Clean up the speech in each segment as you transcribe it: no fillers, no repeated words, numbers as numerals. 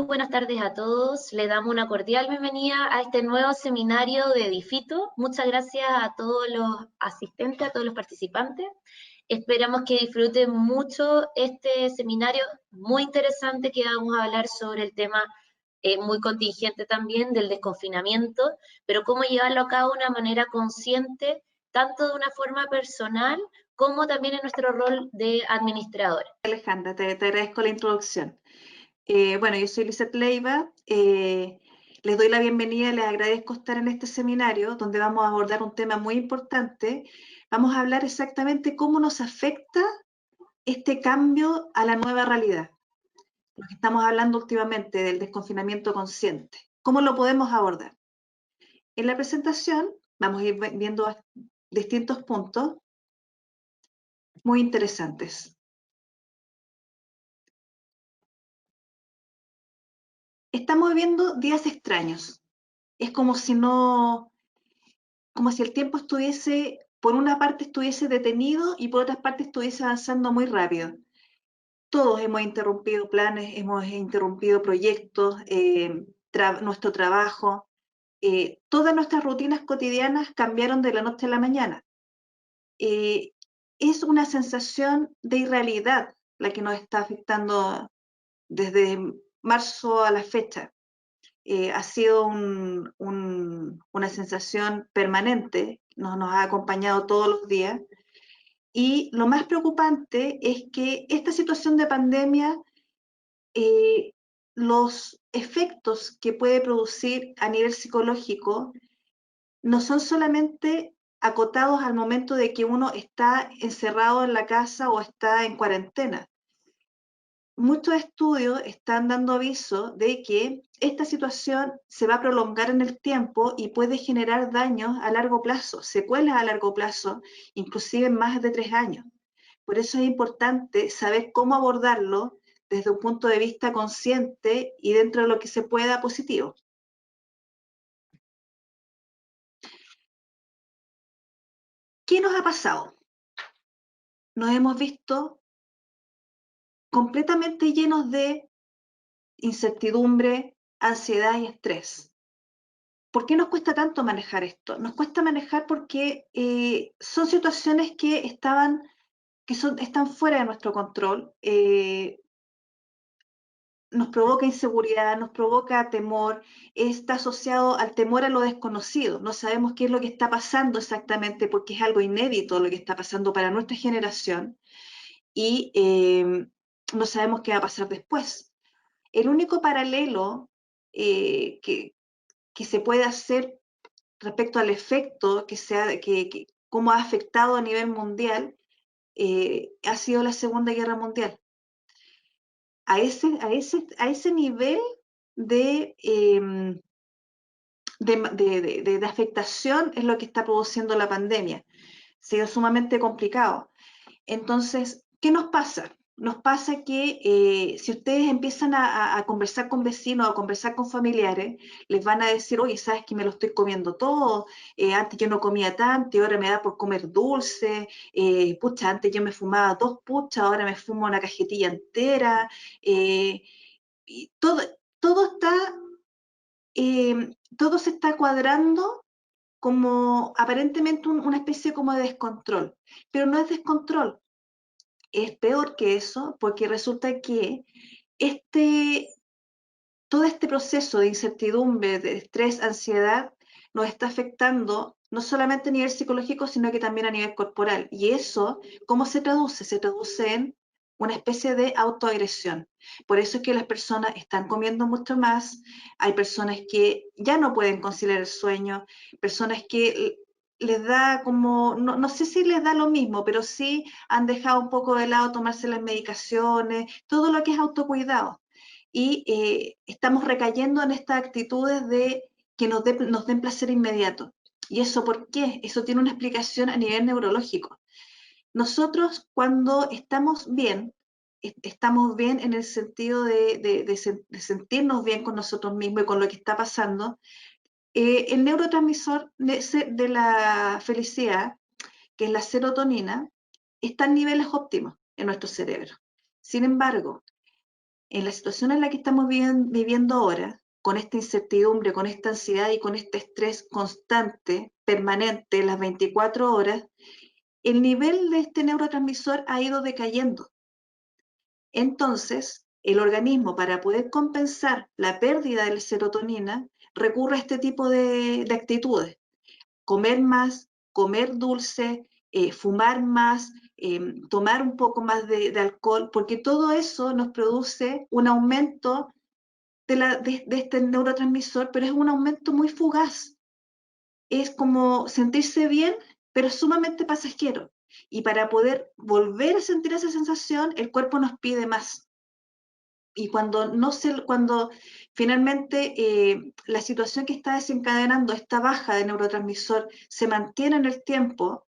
buenas tardes a todos. Le damos una cordial bienvenida a este nuevo seminario de Difito. Muchas gracias a todos los asistentes, a todos los participantes. Esperamos que disfruten mucho este seminario muy interesante que vamos a hablar sobre el tema muy contingente también del desconfinamiento, pero cómo llevarlo a cabo de una manera consciente, tanto de una forma personal como también en nuestro rol de administradores. Alejandra, te agradezco la introducción. Bueno, yo soy Lizeth Leiva, les doy la bienvenida, les agradezco estar en este seminario donde vamos a abordar un tema muy importante. Vamos a hablar exactamente cómo nos afecta este cambio a la nueva realidad. Lo que estamos hablando últimamente del desconfinamiento consciente. ¿Cómo lo podemos abordar? En la presentación vamos a ir viendo distintos puntos muy interesantes. Estamos viviendo días extraños. Es como si el tiempo estuviese, por una parte estuviese detenido y por otra parte estuviese avanzando muy rápido. Todos hemos interrumpido planes, hemos interrumpido proyectos, nuestro trabajo, todas nuestras rutinas cotidianas cambiaron de la noche a la mañana. Es una sensación de irrealidad la que nos está afectando desde marzo a la fecha. Ha sido una sensación permanente, nos ha acompañado todos los días. Y lo más preocupante es que esta situación de pandemia, los efectos que puede producir a nivel psicológico no son solamente acotados al momento de que uno está encerrado en la casa o está en cuarentena. Muchos estudios están dando aviso de que esta situación se va a prolongar en el tiempo y puede generar daños a largo plazo, secuelas a largo plazo, inclusive en más de 3 años. Por eso es importante saber cómo abordarlo desde un punto de vista consciente y dentro de lo que se pueda positivo. ¿Qué nos ha pasado? Nos hemos visto completamente llenos de incertidumbre, ansiedad y estrés. ¿Por qué nos cuesta tanto manejar esto? Nos cuesta manejar porque son situaciones que están fuera de nuestro control. Nos provoca inseguridad, nos provoca temor, está asociado al temor a lo desconocido. No sabemos qué es lo que está pasando exactamente porque es algo inédito lo que está pasando para nuestra generación y no sabemos qué va a pasar después. El único paralelo que se puede hacer respecto al efecto cómo ha afectado a nivel mundial, ha sido la Segunda Guerra Mundial. A ese nivel de, de afectación es lo que está produciendo la pandemia. Ha sido sumamente complicado. Entonces, ¿qué nos pasa? Nos pasa que si ustedes empiezan a conversar con vecinos o a conversar con familiares, les van a decir, oye, ¿sabes que me lo estoy comiendo todo? Antes yo no comía tanto y ahora me da por comer dulce. Pucha, antes yo me fumaba 2 puchas, ahora me fumo una cajetilla entera. Y todo está, todo se está cuadrando como aparentemente una especie como de descontrol, pero no es descontrol. Es peor que eso, porque resulta que todo este proceso de incertidumbre, de estrés, ansiedad, nos está afectando no solamente a nivel psicológico, sino que también a nivel corporal. Y eso, ¿cómo se traduce? Se traduce en una especie de autoagresión. Por eso es que las personas están comiendo mucho más, hay personas que ya no pueden conciliar el sueño, personas que les da como, no sé si les da lo mismo, pero sí han dejado un poco de lado tomarse las medicaciones, todo lo que es autocuidado. Y estamos recayendo en estas actitudes de que nos den placer inmediato. ¿Y eso por qué? Eso tiene una explicación a nivel neurológico. Nosotros cuando estamos bien en el sentido de sentirnos bien con nosotros mismos y con lo que está pasando, el neurotransmisor de la felicidad, que es la serotonina, está en niveles óptimos en nuestro cerebro. Sin embargo, En la situación en la que estamos viviendo ahora, con esta incertidumbre, con esta ansiedad y con este estrés constante, permanente, las 24 horas, el nivel de este neurotransmisor ha ido decayendo. Entonces, el organismo, para poder compensar la pérdida de la serotonina, recurre a este tipo de actitudes. Comer más, comer dulce, fumar más, tomar un poco más de alcohol, porque todo eso nos produce un aumento de este neurotransmisor, pero es un aumento muy fugaz. Es como sentirse bien, pero sumamente pasajero. Y para poder volver a sentir esa sensación, el cuerpo nos pide más. Y cuando finalmente la situación que está desencadenando esta baja de neurotransmisor se mantiene en el tiempo,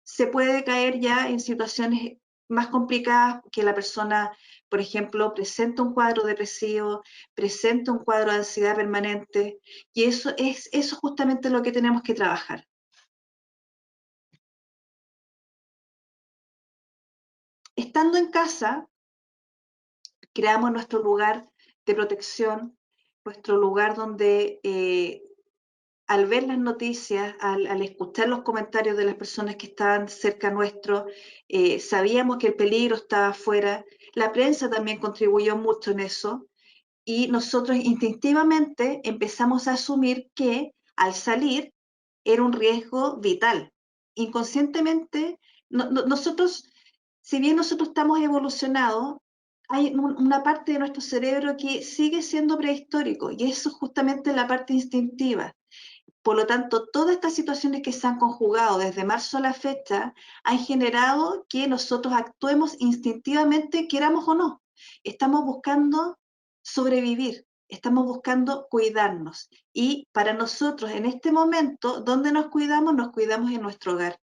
se puede caer ya en situaciones más complicadas, que la persona, por ejemplo, presenta un cuadro depresivo, presenta un cuadro de ansiedad permanente, y eso es justamente lo que tenemos que trabajar. Estando en casa, creamos nuestro lugar de protección, nuestro lugar donde al ver las noticias, al escuchar los comentarios de las personas que estaban cerca nuestro, sabíamos que el peligro estaba afuera. La prensa también contribuyó mucho en eso, y nosotros instintivamente empezamos a asumir que al salir era un riesgo vital. Inconscientemente, nosotros, si bien nosotros estamos evolucionados, hay una parte de nuestro cerebro que sigue siendo prehistórico, y eso es justamente la parte instintiva. Por lo tanto, todas estas situaciones que se han conjugado desde marzo a la fecha han generado que nosotros actuemos instintivamente, queramos o no. Estamos buscando sobrevivir, estamos buscando cuidarnos. Y para nosotros, en este momento, ¿dónde nos cuidamos? Nos cuidamos en nuestro hogar.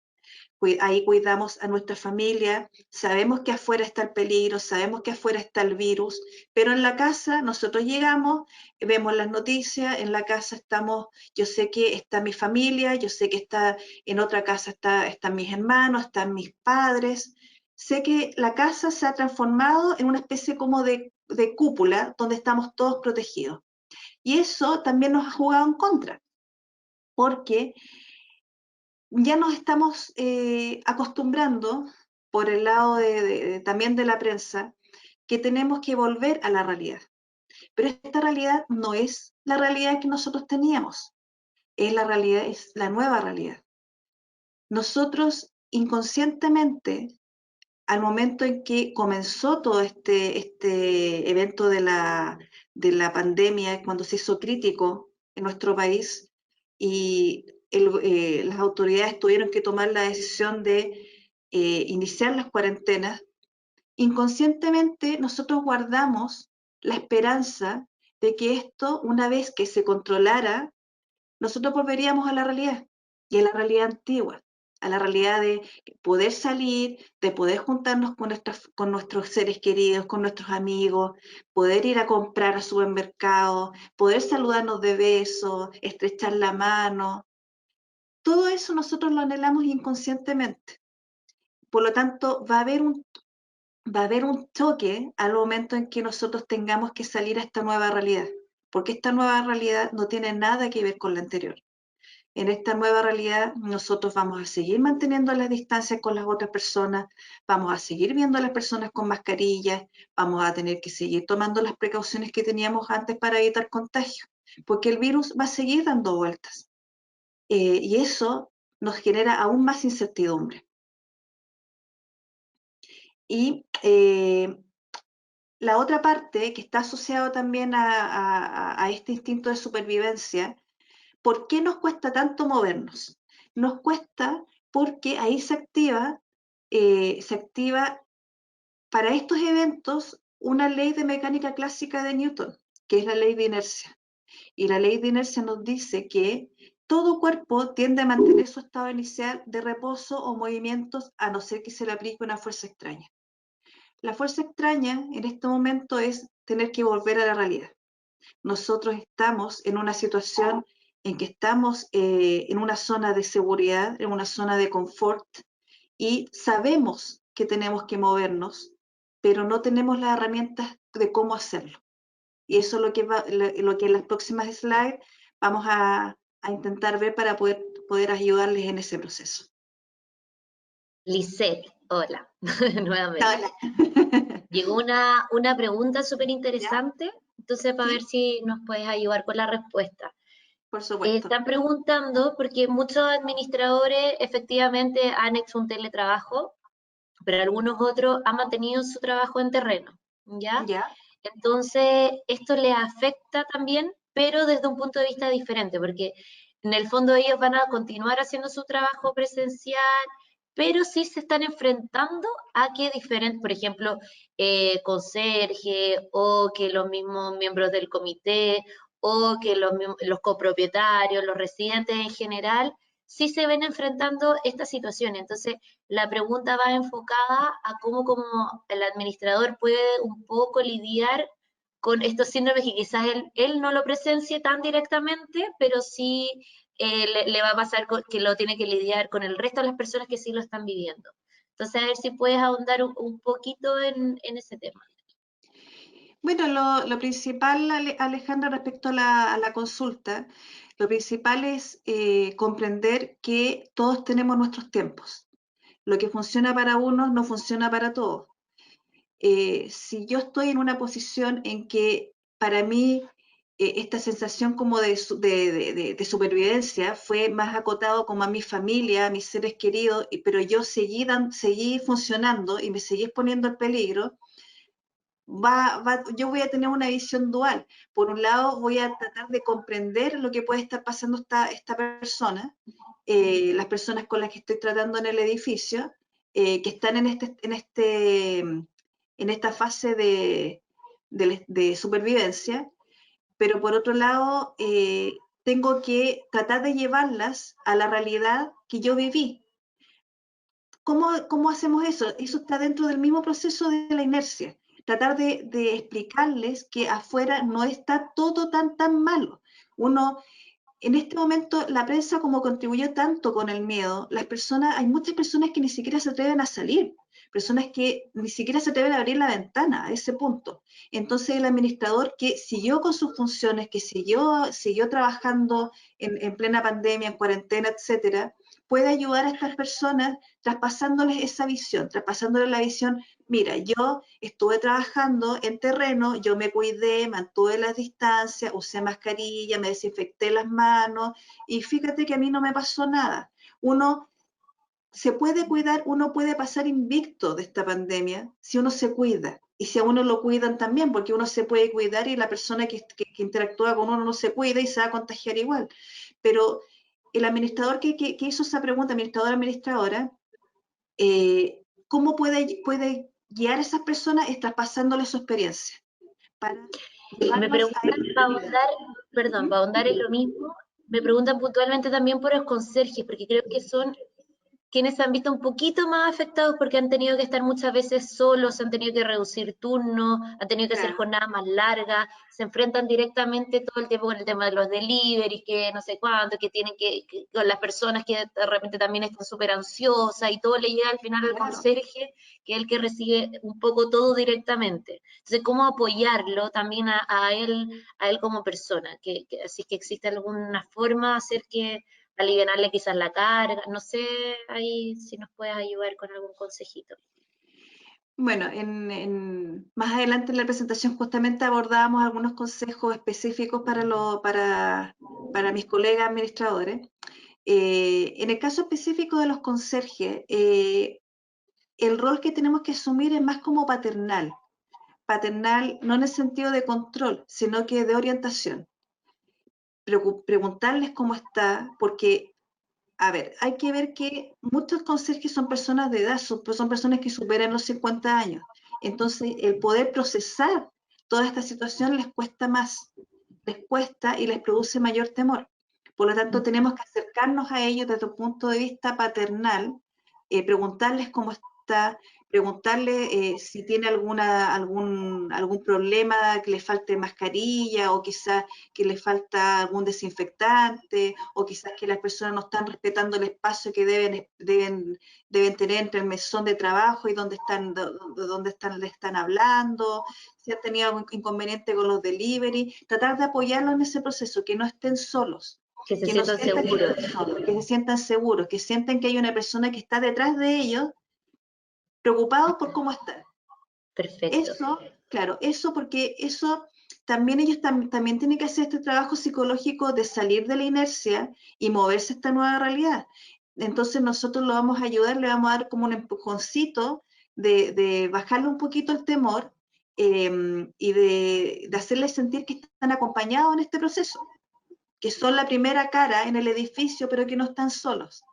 Ahí cuidamos a nuestra familia, sabemos que afuera está el peligro, sabemos que afuera está el virus, pero en la casa nosotros llegamos, vemos las noticias, en la casa estamos, yo sé que está mi familia, yo sé que está en otra casa, están mis hermanos, están mis padres, sé que la casa se ha transformado en una especie como de cúpula donde estamos todos protegidos. Y eso también nos ha jugado en contra, porque ya nos estamos acostumbrando, por el lado también de la prensa, que tenemos que volver a la realidad. Pero esta realidad no es la realidad que nosotros teníamos, es la nueva realidad. Nosotros inconscientemente, al momento en que comenzó todo este evento de la pandemia, cuando se hizo crítico en nuestro país, y las autoridades tuvieron que tomar la decisión de iniciar las cuarentenas, inconscientemente nosotros guardamos la esperanza de que esto, una vez que se controlara, nosotros volveríamos a la realidad, y a la realidad antigua, a la realidad de poder salir, de poder juntarnos con nuestros seres queridos, con nuestros amigos, poder ir a comprar al supermercado, poder saludarnos de besos, estrechar la mano. Todo eso nosotros lo anhelamos inconscientemente. Por lo tanto, va a haber un choque al momento en que nosotros tengamos que salir a esta nueva realidad, porque esta nueva realidad no tiene nada que ver con la anterior. En esta nueva realidad nosotros vamos a seguir manteniendo las distancias con las otras personas, vamos a seguir viendo a las personas con mascarillas, vamos a tener que seguir tomando las precauciones que teníamos antes para evitar contagio, porque el virus va a seguir dando vueltas. Y eso nos genera aún más incertidumbre. Y la otra parte que está asociada también a este instinto de supervivencia. ¿Por qué nos cuesta tanto movernos? Nos cuesta porque ahí se activa para estos eventos una ley de mecánica clásica de Newton, que es la ley de inercia. Y la ley de inercia nos dice que todo cuerpo tiende a mantener su estado inicial de reposo o movimientos, a no ser que se le aplique una fuerza extraña. La fuerza extraña en este momento es tener que volver a la realidad. Nosotros estamos en una situación en que estamos en una zona de seguridad, en una zona de confort, y sabemos que tenemos que movernos, pero no tenemos las herramientas de cómo hacerlo. Y eso es lo que en las próximas slides vamos a intentar ver para poder ayudarles en ese proceso. Lisette, hola, nuevamente. Hola. Llegó una pregunta súper ¿Ya? interesante, entonces para Sí, ver si nos puedes ayudar con la respuesta. por supuesto. Están preguntando, porque muchos administradores efectivamente han hecho un teletrabajo, pero algunos otros han mantenido su trabajo en terreno, ¿ya? ¿Ya? Entonces, esto les afecta también, pero desde un punto de vista diferente, porque en el fondo ellos van a continuar haciendo su trabajo presencial, pero sí se están enfrentando a que diferentes, por ejemplo, conserje o que los mismos miembros del comité o que los copropietarios, los residentes en general, sí se ven enfrentando esta situación. Entonces, la pregunta va enfocada a cómo como el administrador puede un poco lidiar con estos síndromes que quizás él no lo presencie tan directamente, pero sí le va a pasar que lo tiene que lidiar con el resto de las personas que sí lo están viviendo. Entonces, a ver si puedes ahondar un poquito en ese tema. Bueno, lo principal, Alejandra, respecto a la consulta, lo principal es comprender que todos tenemos nuestros tiempos. Lo que funciona para unos no funciona para todos. Si yo estoy en una posición en que para mí esta sensación como de supervivencia fue más acotado como a mi familia, a mis seres queridos, pero yo seguí funcionando y me seguí exponiendo al peligro, yo voy a tener una visión dual. Por un lado, voy a tratar de comprender lo que puede estar pasando esta persona, las personas con las que estoy tratando en el edificio, que están en esta fase de supervivencia, pero por otro lado, tengo que tratar de llevarlas a la realidad que yo viví. ¿Cómo hacemos eso? Eso está dentro del mismo proceso de la inercia. Tratar de explicarles que afuera no está todo tan malo. Uno, en este momento, la prensa como contribuyó tanto con el miedo, hay muchas personas que ni siquiera se atreven a salir, personas que ni siquiera se atreven a abrir la ventana a ese punto. Entonces el administrador que siguió con sus funciones, que siguió trabajando en plena pandemia, en cuarentena, etcétera, puede ayudar a estas personas traspasándoles esa visión, traspasándoles la visión, mira, yo estuve trabajando en terreno, yo me cuidé, mantuve las distancias, usé mascarilla, me desinfecté las manos y fíjate que a mí no me pasó nada. Uno se puede cuidar, uno puede pasar invicto de esta pandemia si uno se cuida y si a uno lo cuidan también, porque uno se puede cuidar y la persona que interactúa con uno no se cuida y se va a contagiar igual. Pero el administrador que hizo esa pregunta, administradora, ¿cómo puede guiar a esas personas? Es traspasándoles su experiencia para Me llevarlos a preguntan, esta para realidad. ahondar, perdón, para ahondar en lo mismo, me preguntan puntualmente también por los conserjes, porque creo que son quienes se han visto un poquito más afectados porque han tenido que estar muchas veces solos, han tenido que reducir turnos, han tenido que hacer Claro. jornadas más largas, se enfrentan directamente todo el tiempo con el tema de los deliveries, que no sé cuánto, que tienen con las personas que de repente también están súper ansiosas y todo le llega al final al Claro. conserje, que es el que recibe un poco todo directamente. Entonces, ¿cómo apoyarlo también a él como persona? Así que existe alguna forma de hacer que aliviarle quizás la carga, no sé ahí si nos puedes ayudar con algún consejito. Bueno, más adelante en la presentación justamente abordábamos algunos consejos específicos para mis colegas administradores. En el caso específico de los conserjes, el rol que tenemos que asumir es más como paternal no en el sentido de control, sino que de orientación. Preguntarles cómo está, porque a ver, hay que ver que muchos conserjes son personas de edad, son personas que superan los 50 años. Entonces, el poder procesar toda esta situación les cuesta más, les cuesta y les produce mayor temor. Por lo tanto, tenemos que acercarnos a ellos desde un punto de vista paternal, preguntarles cómo está, preguntarle si tiene algún problema, que le falte mascarilla, o quizás que le falta algún desinfectante, o quizás que las personas no están respetando el espacio que deben tener entre el mesón de trabajo y donde le están hablando, si han tenido algún inconveniente con los delivery, tratar de apoyarlos en ese proceso, que no estén solos. Que se Que no sientan sientan que seguros. están solos, que se sientan seguros, que sientan que hay una persona que está detrás de ellos, preocupados por cómo están. Perfecto. Eso, claro, eso porque eso también ellos también tienen que hacer este trabajo psicológico de salir de la inercia y moverse a esta nueva realidad. Entonces nosotros lo vamos a ayudar, le vamos a dar como un empujoncito de bajarle un poquito el temor y de hacerles sentir que están acompañados en este proceso, que son la primera cara en el edificio, pero que no están solos.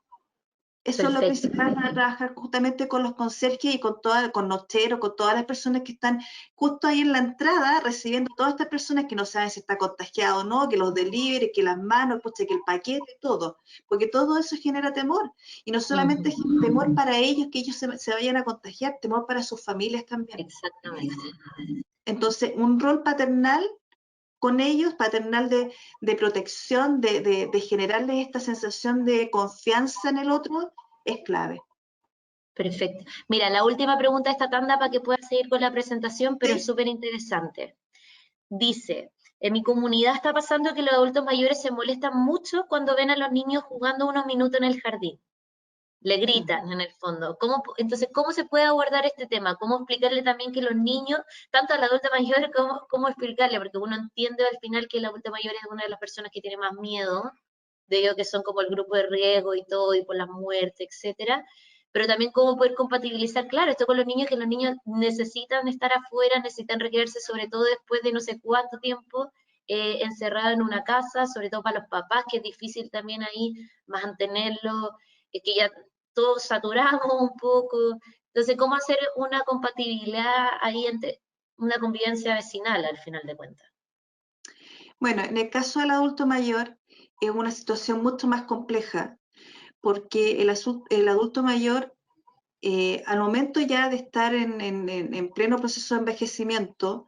Eso es lo Perfecto. principal para trabajar justamente con los conserjes y con nocheros, con todas las personas que están justo ahí en la entrada recibiendo todas estas personas que no saben si está contagiado o no, que los delivery, que las manos, que el paquete, todo. Porque todo eso genera temor. Y no solamente es temor para ellos, que ellos se vayan a contagiar, temor para sus familias también. Exactamente. Entonces, un rol paternal con ellos, paternal de protección, de generarles esta sensación de confianza en el otro, es clave. Perfecto. Mira, la última pregunta de esta tanda para que puedas seguir con la presentación, pero es ¿Sí? súper interesante. Dice, en mi comunidad está pasando que los adultos mayores se molestan mucho cuando ven a los niños jugando unos minutos en el jardín. Le gritan en el fondo. Entonces, ¿cómo se puede abordar este tema? ¿Cómo explicarle también que los niños, tanto al adulto mayor, cómo explicarle? Porque uno entiende al final que el adulto mayor es una de las personas que tiene más miedo, debido a que son como el grupo de riesgo y todo, y por la muerte, etcétera. Pero también cómo poder compatibilizar, claro, esto con los niños, que los niños necesitan estar afuera, necesitan recrearse, sobre todo después de no sé cuánto tiempo encerrado en una casa, sobre todo para los papás, que es difícil también ahí mantenerlo, que ya todos saturamos un poco. Entonces, ¿cómo hacer una compatibilidad ahí entre una convivencia vecinal al final de cuentas? Bueno, en el caso del adulto mayor es una situación mucho más compleja, porque el adulto mayor, al momento ya de estar en pleno proceso de envejecimiento,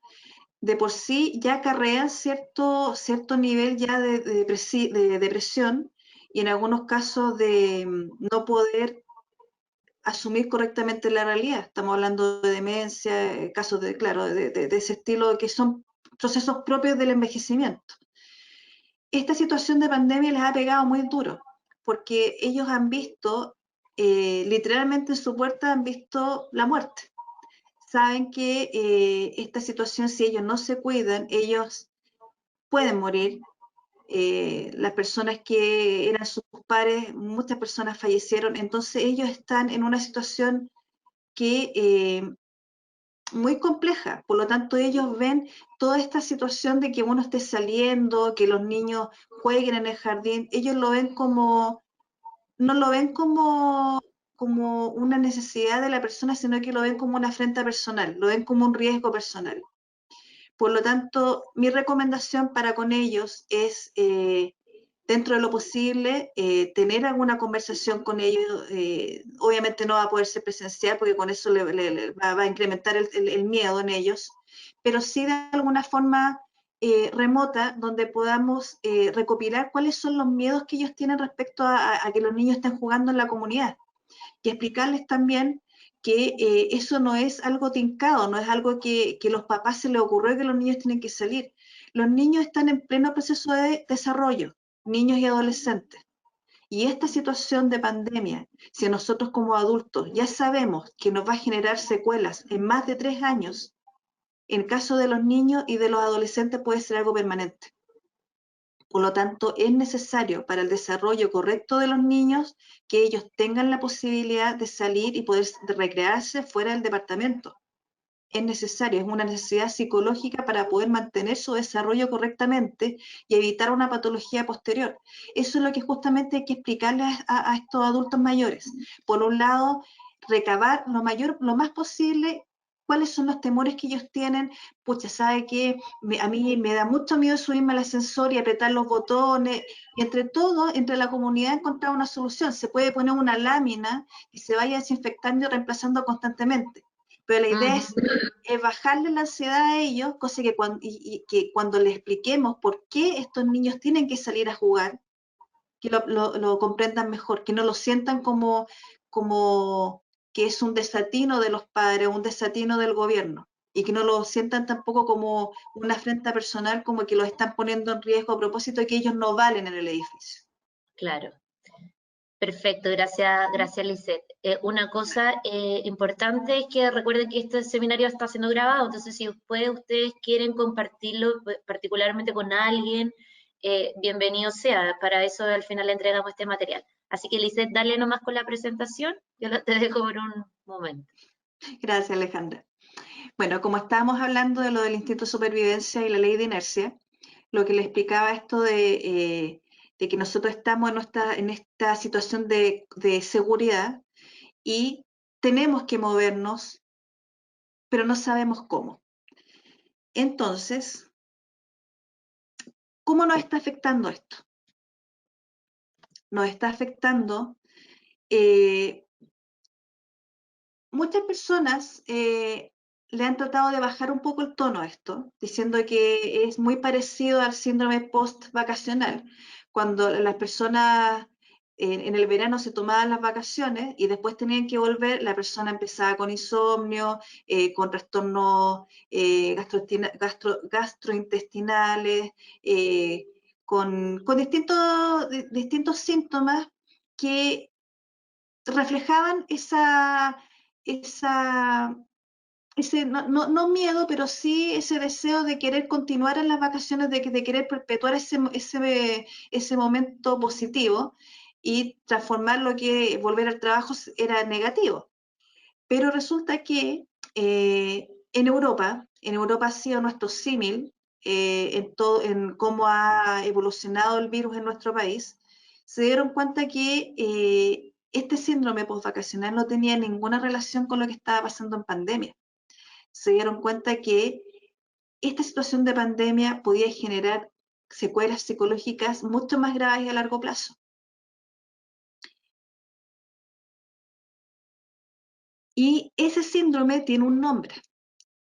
de por sí ya acarrea cierto nivel ya de depresión, y en algunos casos de no poder asumir correctamente la realidad. Estamos hablando de demencia, casos claro, de ese estilo, que son procesos propios del envejecimiento. Esta situación de pandemia les ha pegado muy duro, porque ellos han visto, literalmente en su puerta han visto la muerte. Saben que esta situación, si ellos no se cuidan, ellos pueden morir. Las personas que eran sus pares, muchas personas fallecieron, entonces ellos están en una situación que muy compleja. Por lo tanto, ellos ven toda esta situación de que uno esté saliendo, que los niños jueguen en el jardín, ellos lo ven no lo ven como una necesidad de la persona, sino que lo ven como una afrenta personal, lo ven como un riesgo personal. Por lo tanto, mi recomendación para con ellos es, dentro de lo posible, tener alguna conversación con ellos. Obviamente no va a poder ser presencial, porque con eso le va a incrementar el miedo en ellos, pero sí de alguna forma remota, donde podamos recopilar cuáles son los miedos que ellos tienen respecto a que los niños estén jugando en la comunidad, y explicarles también que eso no es algo tincado, no es algo que los papás se les ocurrió que los niños tienen que salir. Los niños están en pleno proceso de desarrollo, niños y adolescentes. Y esta situación de pandemia, si nosotros como adultos ya sabemos que nos va a generar secuelas en más de 3 años, en el caso de los niños y de los adolescentes puede ser algo permanente. Por lo tanto, es necesario para el desarrollo correcto de los niños que ellos tengan la posibilidad de salir y poder recrearse fuera del departamento. Es necesario, es una necesidad psicológica para poder mantener su desarrollo correctamente y evitar una patología posterior. Eso es lo que justamente hay que explicarles a estos adultos mayores. Por un lado, recabar lo más posible cuáles son los temores que ellos tienen. Pucha, sabe que a mí me da mucho miedo subirme al ascensor y apretar los botones, y entre todo, entre la comunidad encontrar una solución. Se puede poner una lámina y se vaya desinfectando y reemplazando constantemente. Pero la idea es bajarle la ansiedad a ellos, cosa que que cuando les expliquemos por qué estos niños tienen que salir a jugar, que lo comprendan mejor, que no lo sientan como que es un desatino de los padres, un desatino del gobierno, y que no lo sientan tampoco como una afrenta personal, como que los están poniendo en riesgo a propósito de que ellos no valen en el edificio. Claro. Perfecto, gracias Lisette. Una cosa importante es que recuerden que este seminario está siendo grabado, entonces si después ustedes quieren compartirlo particularmente con alguien, bienvenido sea, para eso al final le entregamos este material. Así que Lisette, dale nomás con la presentación, te dejo por un momento. Gracias, Alejandra. Bueno, como estábamos hablando de lo del instinto de supervivencia y la ley de inercia, lo que le explicaba esto de que nosotros estamos en esta situación de seguridad y tenemos que movernos, pero no sabemos cómo. Entonces, ¿cómo nos está afectando esto? Nos está afectando, muchas personas le han tratado de bajar un poco el tono a esto, diciendo que es muy parecido al síndrome post-vacacional, cuando las personas en el verano se tomaban las vacaciones y después tenían que volver, la persona empezaba con insomnio, con trastornos gastrointestinales, con distintos síntomas que reflejaban esa, ese, no miedo, pero sí ese deseo de querer continuar en las vacaciones, de querer perpetuar ese momento positivo y transformar lo que volver al trabajo era negativo. Pero resulta que en Europa ha sido nuestro símil en cómo ha evolucionado el virus en nuestro país, se dieron cuenta que este síndrome postvacacional no tenía ninguna relación con lo que estaba pasando en pandemia. Se dieron cuenta que esta situación de pandemia podía generar secuelas psicológicas mucho más graves y a largo plazo. Y ese síndrome tiene un nombre.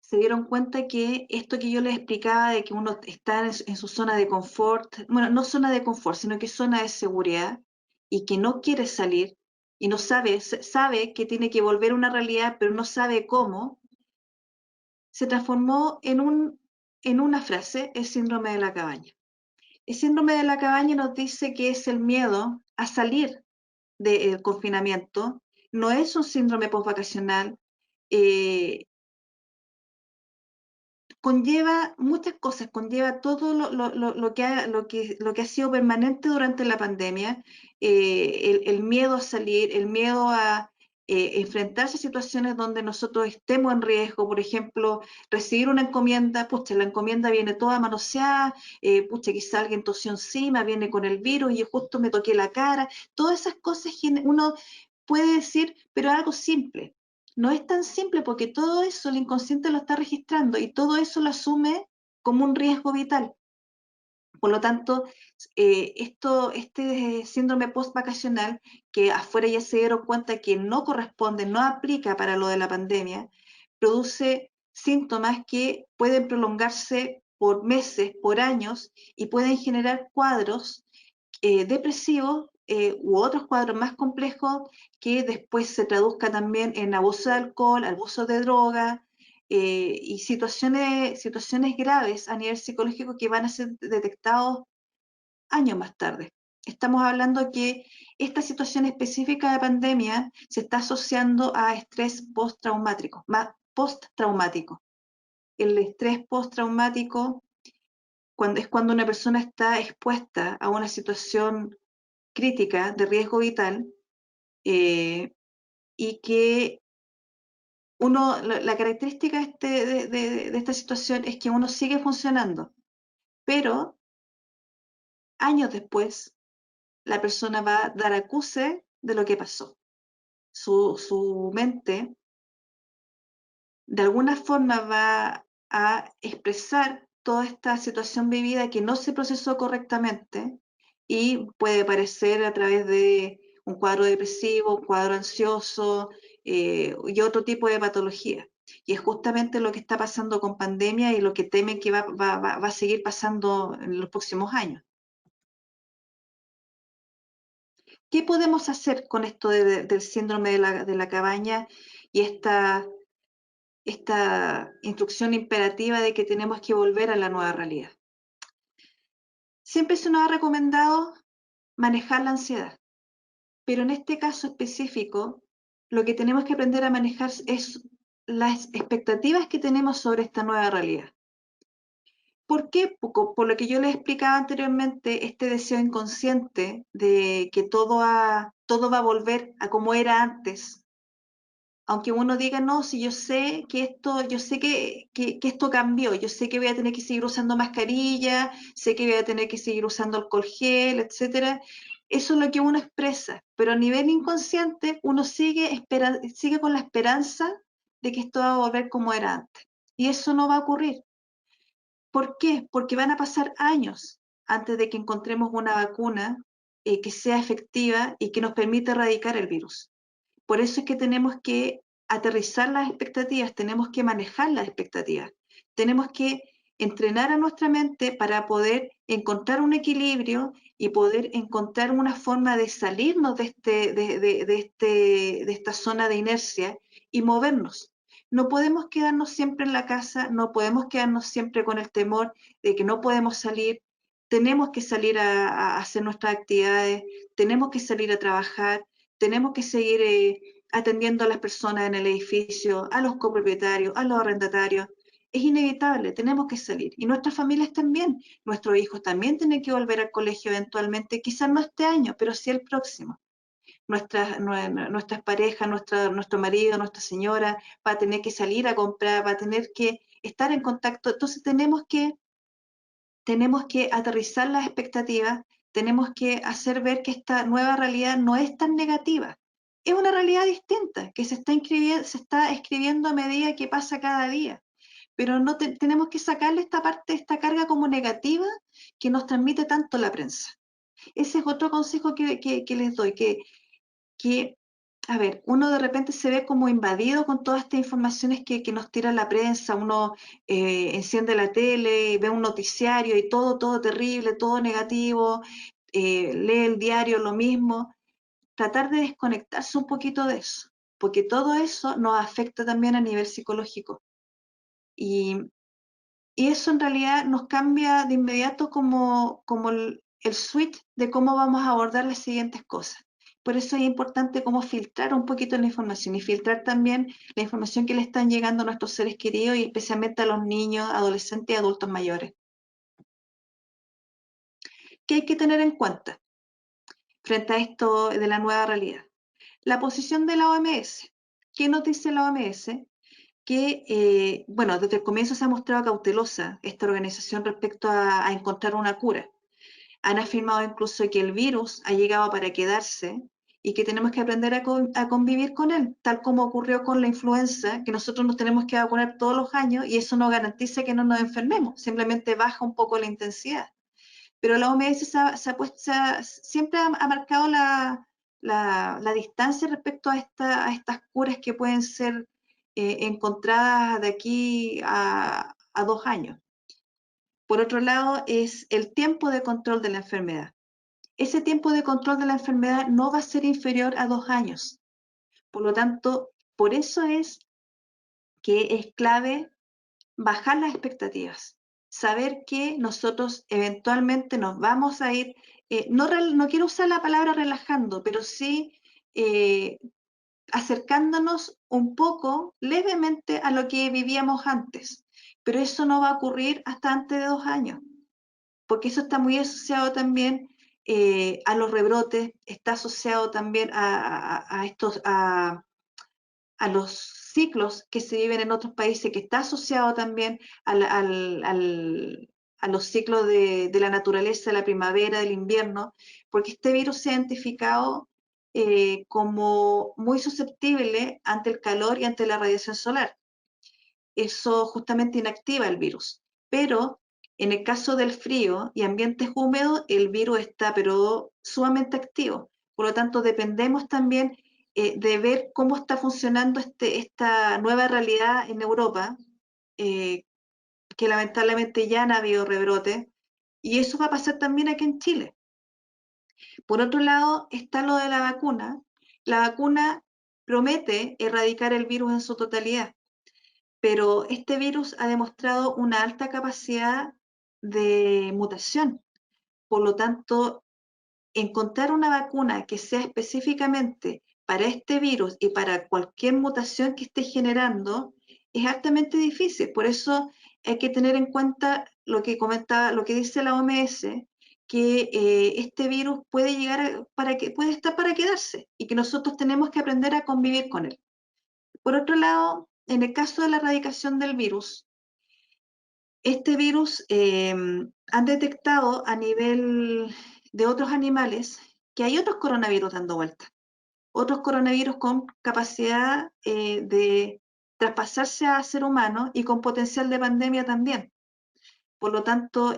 Se dieron cuenta que esto que yo les explicaba de que uno está en su zona de confort, bueno, no zona de confort, sino que zona de seguridad y que no quiere salir y no sabe que tiene que volver a una realidad, pero no sabe cómo, se transformó en una frase, el síndrome de la cabaña. El síndrome de la cabaña nos dice que es el miedo a salir del confinamiento, no es un síndrome postvacacional, eh, conlleva muchas cosas, conlleva todo lo que ha sido permanente durante la pandemia, el miedo a salir, el miedo a enfrentarse a situaciones donde nosotros estemos en riesgo, por ejemplo, recibir una encomienda, pucha, la encomienda viene toda manoseada, pucha, quizá alguien tosió encima, viene con el virus y yo justo me toqué la cara, todas esas cosas uno puede decir, pero algo simple. No es tan simple porque todo eso el inconsciente lo está registrando y todo eso lo asume como un riesgo vital. Por lo tanto, este síndrome post-vacacional, que afuera ya se dieron cuenta que no corresponde, no aplica para lo de la pandemia, produce síntomas que pueden prolongarse por meses, por años, y pueden generar cuadros depresivos u otros cuadros más complejos que después se traduzca también en abuso de alcohol, abuso de droga y situaciones graves a nivel psicológico que van a ser detectados años más tarde. Estamos hablando que esta situación específica de pandemia se está asociando a estrés postraumático. El estrés postraumático es cuando una persona está expuesta a una situación crítica de riesgo vital eh, y que la característica de esta situación es que uno sigue funcionando, pero años después la persona va a dar acuse de lo que pasó. Su mente de alguna forma va a expresar toda esta situación vivida que no se procesó correctamente y puede aparecer a través de un cuadro depresivo, un cuadro ansioso y otro tipo de patología. Y es justamente lo que está pasando con pandemia y lo que temen que va a seguir pasando en los próximos años. ¿Qué podemos hacer con esto del síndrome de la cabaña y esta instrucción imperativa de que tenemos que volver a la nueva realidad? Siempre se nos ha recomendado manejar la ansiedad, pero en este caso específico, lo que tenemos que aprender a manejar es las expectativas que tenemos sobre esta nueva realidad. ¿Por qué? Por lo que yo les explicaba anteriormente, este deseo inconsciente de que todo va a volver a como era antes, aunque uno diga, no, si yo sé que esto cambió, yo sé que voy a tener que seguir usando mascarilla, sé que voy a tener que seguir usando alcohol gel, etcétera. Eso es lo que uno expresa, pero a nivel inconsciente uno sigue con la esperanza de que esto va a volver como era antes. Y eso no va a ocurrir. ¿Por qué? Porque van a pasar años antes de que encontremos una vacuna que sea efectiva y que nos permita erradicar el virus. Por eso es que tenemos que aterrizar las expectativas, tenemos que manejar las expectativas, tenemos que entrenar a nuestra mente para poder encontrar un equilibrio y poder encontrar una forma de salirnos de esta zona de inercia y movernos. No podemos quedarnos siempre en la casa, no podemos quedarnos siempre con el temor de que no podemos salir, tenemos que salir a hacer nuestras actividades, tenemos que salir a trabajar, tenemos que seguir atendiendo a las personas en el edificio, a los copropietarios, a los arrendatarios. Es inevitable, tenemos que salir. Y nuestras familias también, nuestros hijos también tienen que volver al colegio eventualmente, quizás no este año, pero sí el próximo. Nuestras parejas, nuestro marido, nuestra señora, va a tener que salir a comprar, va a tener que estar en contacto. Entonces tenemos que aterrizar las expectativas, tenemos que hacer ver que esta nueva realidad no es tan negativa. Es una realidad distinta que se está escribiendo a medida que pasa cada día. Pero no tenemos que sacarle esta carga como negativa que nos transmite tanto la prensa. Ese es otro consejo que les doy, que, a ver, uno de repente se ve como invadido con todas estas informaciones que nos tira la prensa, uno enciende la tele, ve un noticiario y todo terrible, todo negativo, lee el diario, lo mismo, tratar de desconectarse un poquito de eso, porque todo eso nos afecta también a nivel psicológico. Y, y eso en realidad nos cambia de inmediato como el switch de cómo vamos a abordar las siguientes cosas. Por eso es importante cómo filtrar un poquito la información y filtrar también la información que le están llegando a nuestros seres queridos y especialmente a los niños, adolescentes y adultos mayores. ¿Qué hay que tener en cuenta frente a esto de la nueva realidad? La posición de la OMS. ¿Qué nos dice la OMS? Que, bueno, desde el comienzo se ha mostrado cautelosa esta organización respecto a encontrar una cura. Han afirmado incluso que el virus ha llegado para quedarse y que tenemos que aprender a convivir con él, tal como ocurrió con la influenza, que nosotros nos tenemos que vacunar todos los años y eso no garantiza que no nos enfermemos, simplemente baja un poco la intensidad. Pero la OMS siempre ha marcado la distancia respecto a estas curas que pueden ser encontradas de aquí a 2 años. Por otro lado, es el tiempo de control de la enfermedad. Ese tiempo de control de la enfermedad no va a ser inferior a 2 años. Por lo tanto, por eso es que es clave bajar las expectativas, saber que nosotros eventualmente nos vamos a ir, no quiero usar la palabra relajando, pero sí eh, acercándonos un poco levemente a lo que vivíamos antes. Pero eso no va a ocurrir hasta antes de 2 años, porque eso está muy asociado también a los rebrotes, está asociado también a los ciclos que se viven en otros países, que está asociado también a los ciclos de la naturaleza, de la primavera, del invierno, porque este virus se ha identificado como muy susceptible ante el calor y ante la radiación solar. Eso justamente inactiva el virus. Pero en el caso del frío y ambientes húmedos, el virus está pero sumamente activo. Por lo tanto, dependemos también de ver cómo está funcionando esta nueva realidad en Europa, que lamentablemente ya han habido rebrotes, y eso va a pasar también aquí en Chile. Por otro lado, está lo de la vacuna. La vacuna promete erradicar el virus en su totalidad, pero este virus ha demostrado una alta capacidad de mutación. Por lo tanto, encontrar una vacuna que sea específicamente para este virus y para cualquier mutación que esté generando es altamente difícil. Por eso hay que tener en cuenta lo que comentaba, lo que dice la OMS, que este virus puede puede estar para quedarse y que nosotros tenemos que aprender a convivir con él. Por otro lado, en el caso de la erradicación del virus, este virus han detectado a nivel de otros animales que hay otros coronavirus dando vuelta, otros coronavirus con capacidad de traspasarse a ser humano y con potencial de pandemia también. Por lo tanto,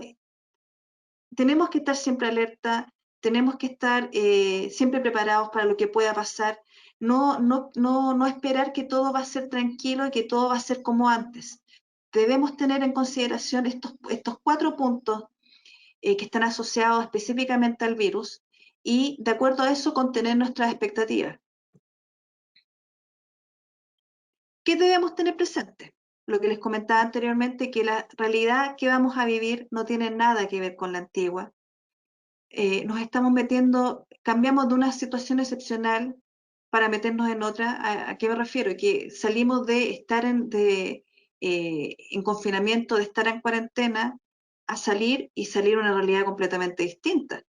tenemos que estar siempre alerta, tenemos que estar siempre preparados para lo que pueda pasar, no esperar que todo va a ser tranquilo y que todo va a ser como antes. Debemos tener en consideración estos 4 puntos que están asociados específicamente al virus y de acuerdo a eso contener nuestras expectativas. ¿Qué debemos tener presente? Lo que les comentaba anteriormente, que la realidad que vamos a vivir no tiene nada que ver con la antigua. Nos estamos metiendo, cambiamos de una situación excepcional para meternos en otra. ¿A qué me refiero? Que salimos de estar en confinamiento, de estar en cuarentena, a salir y salir a una realidad completamente distinta.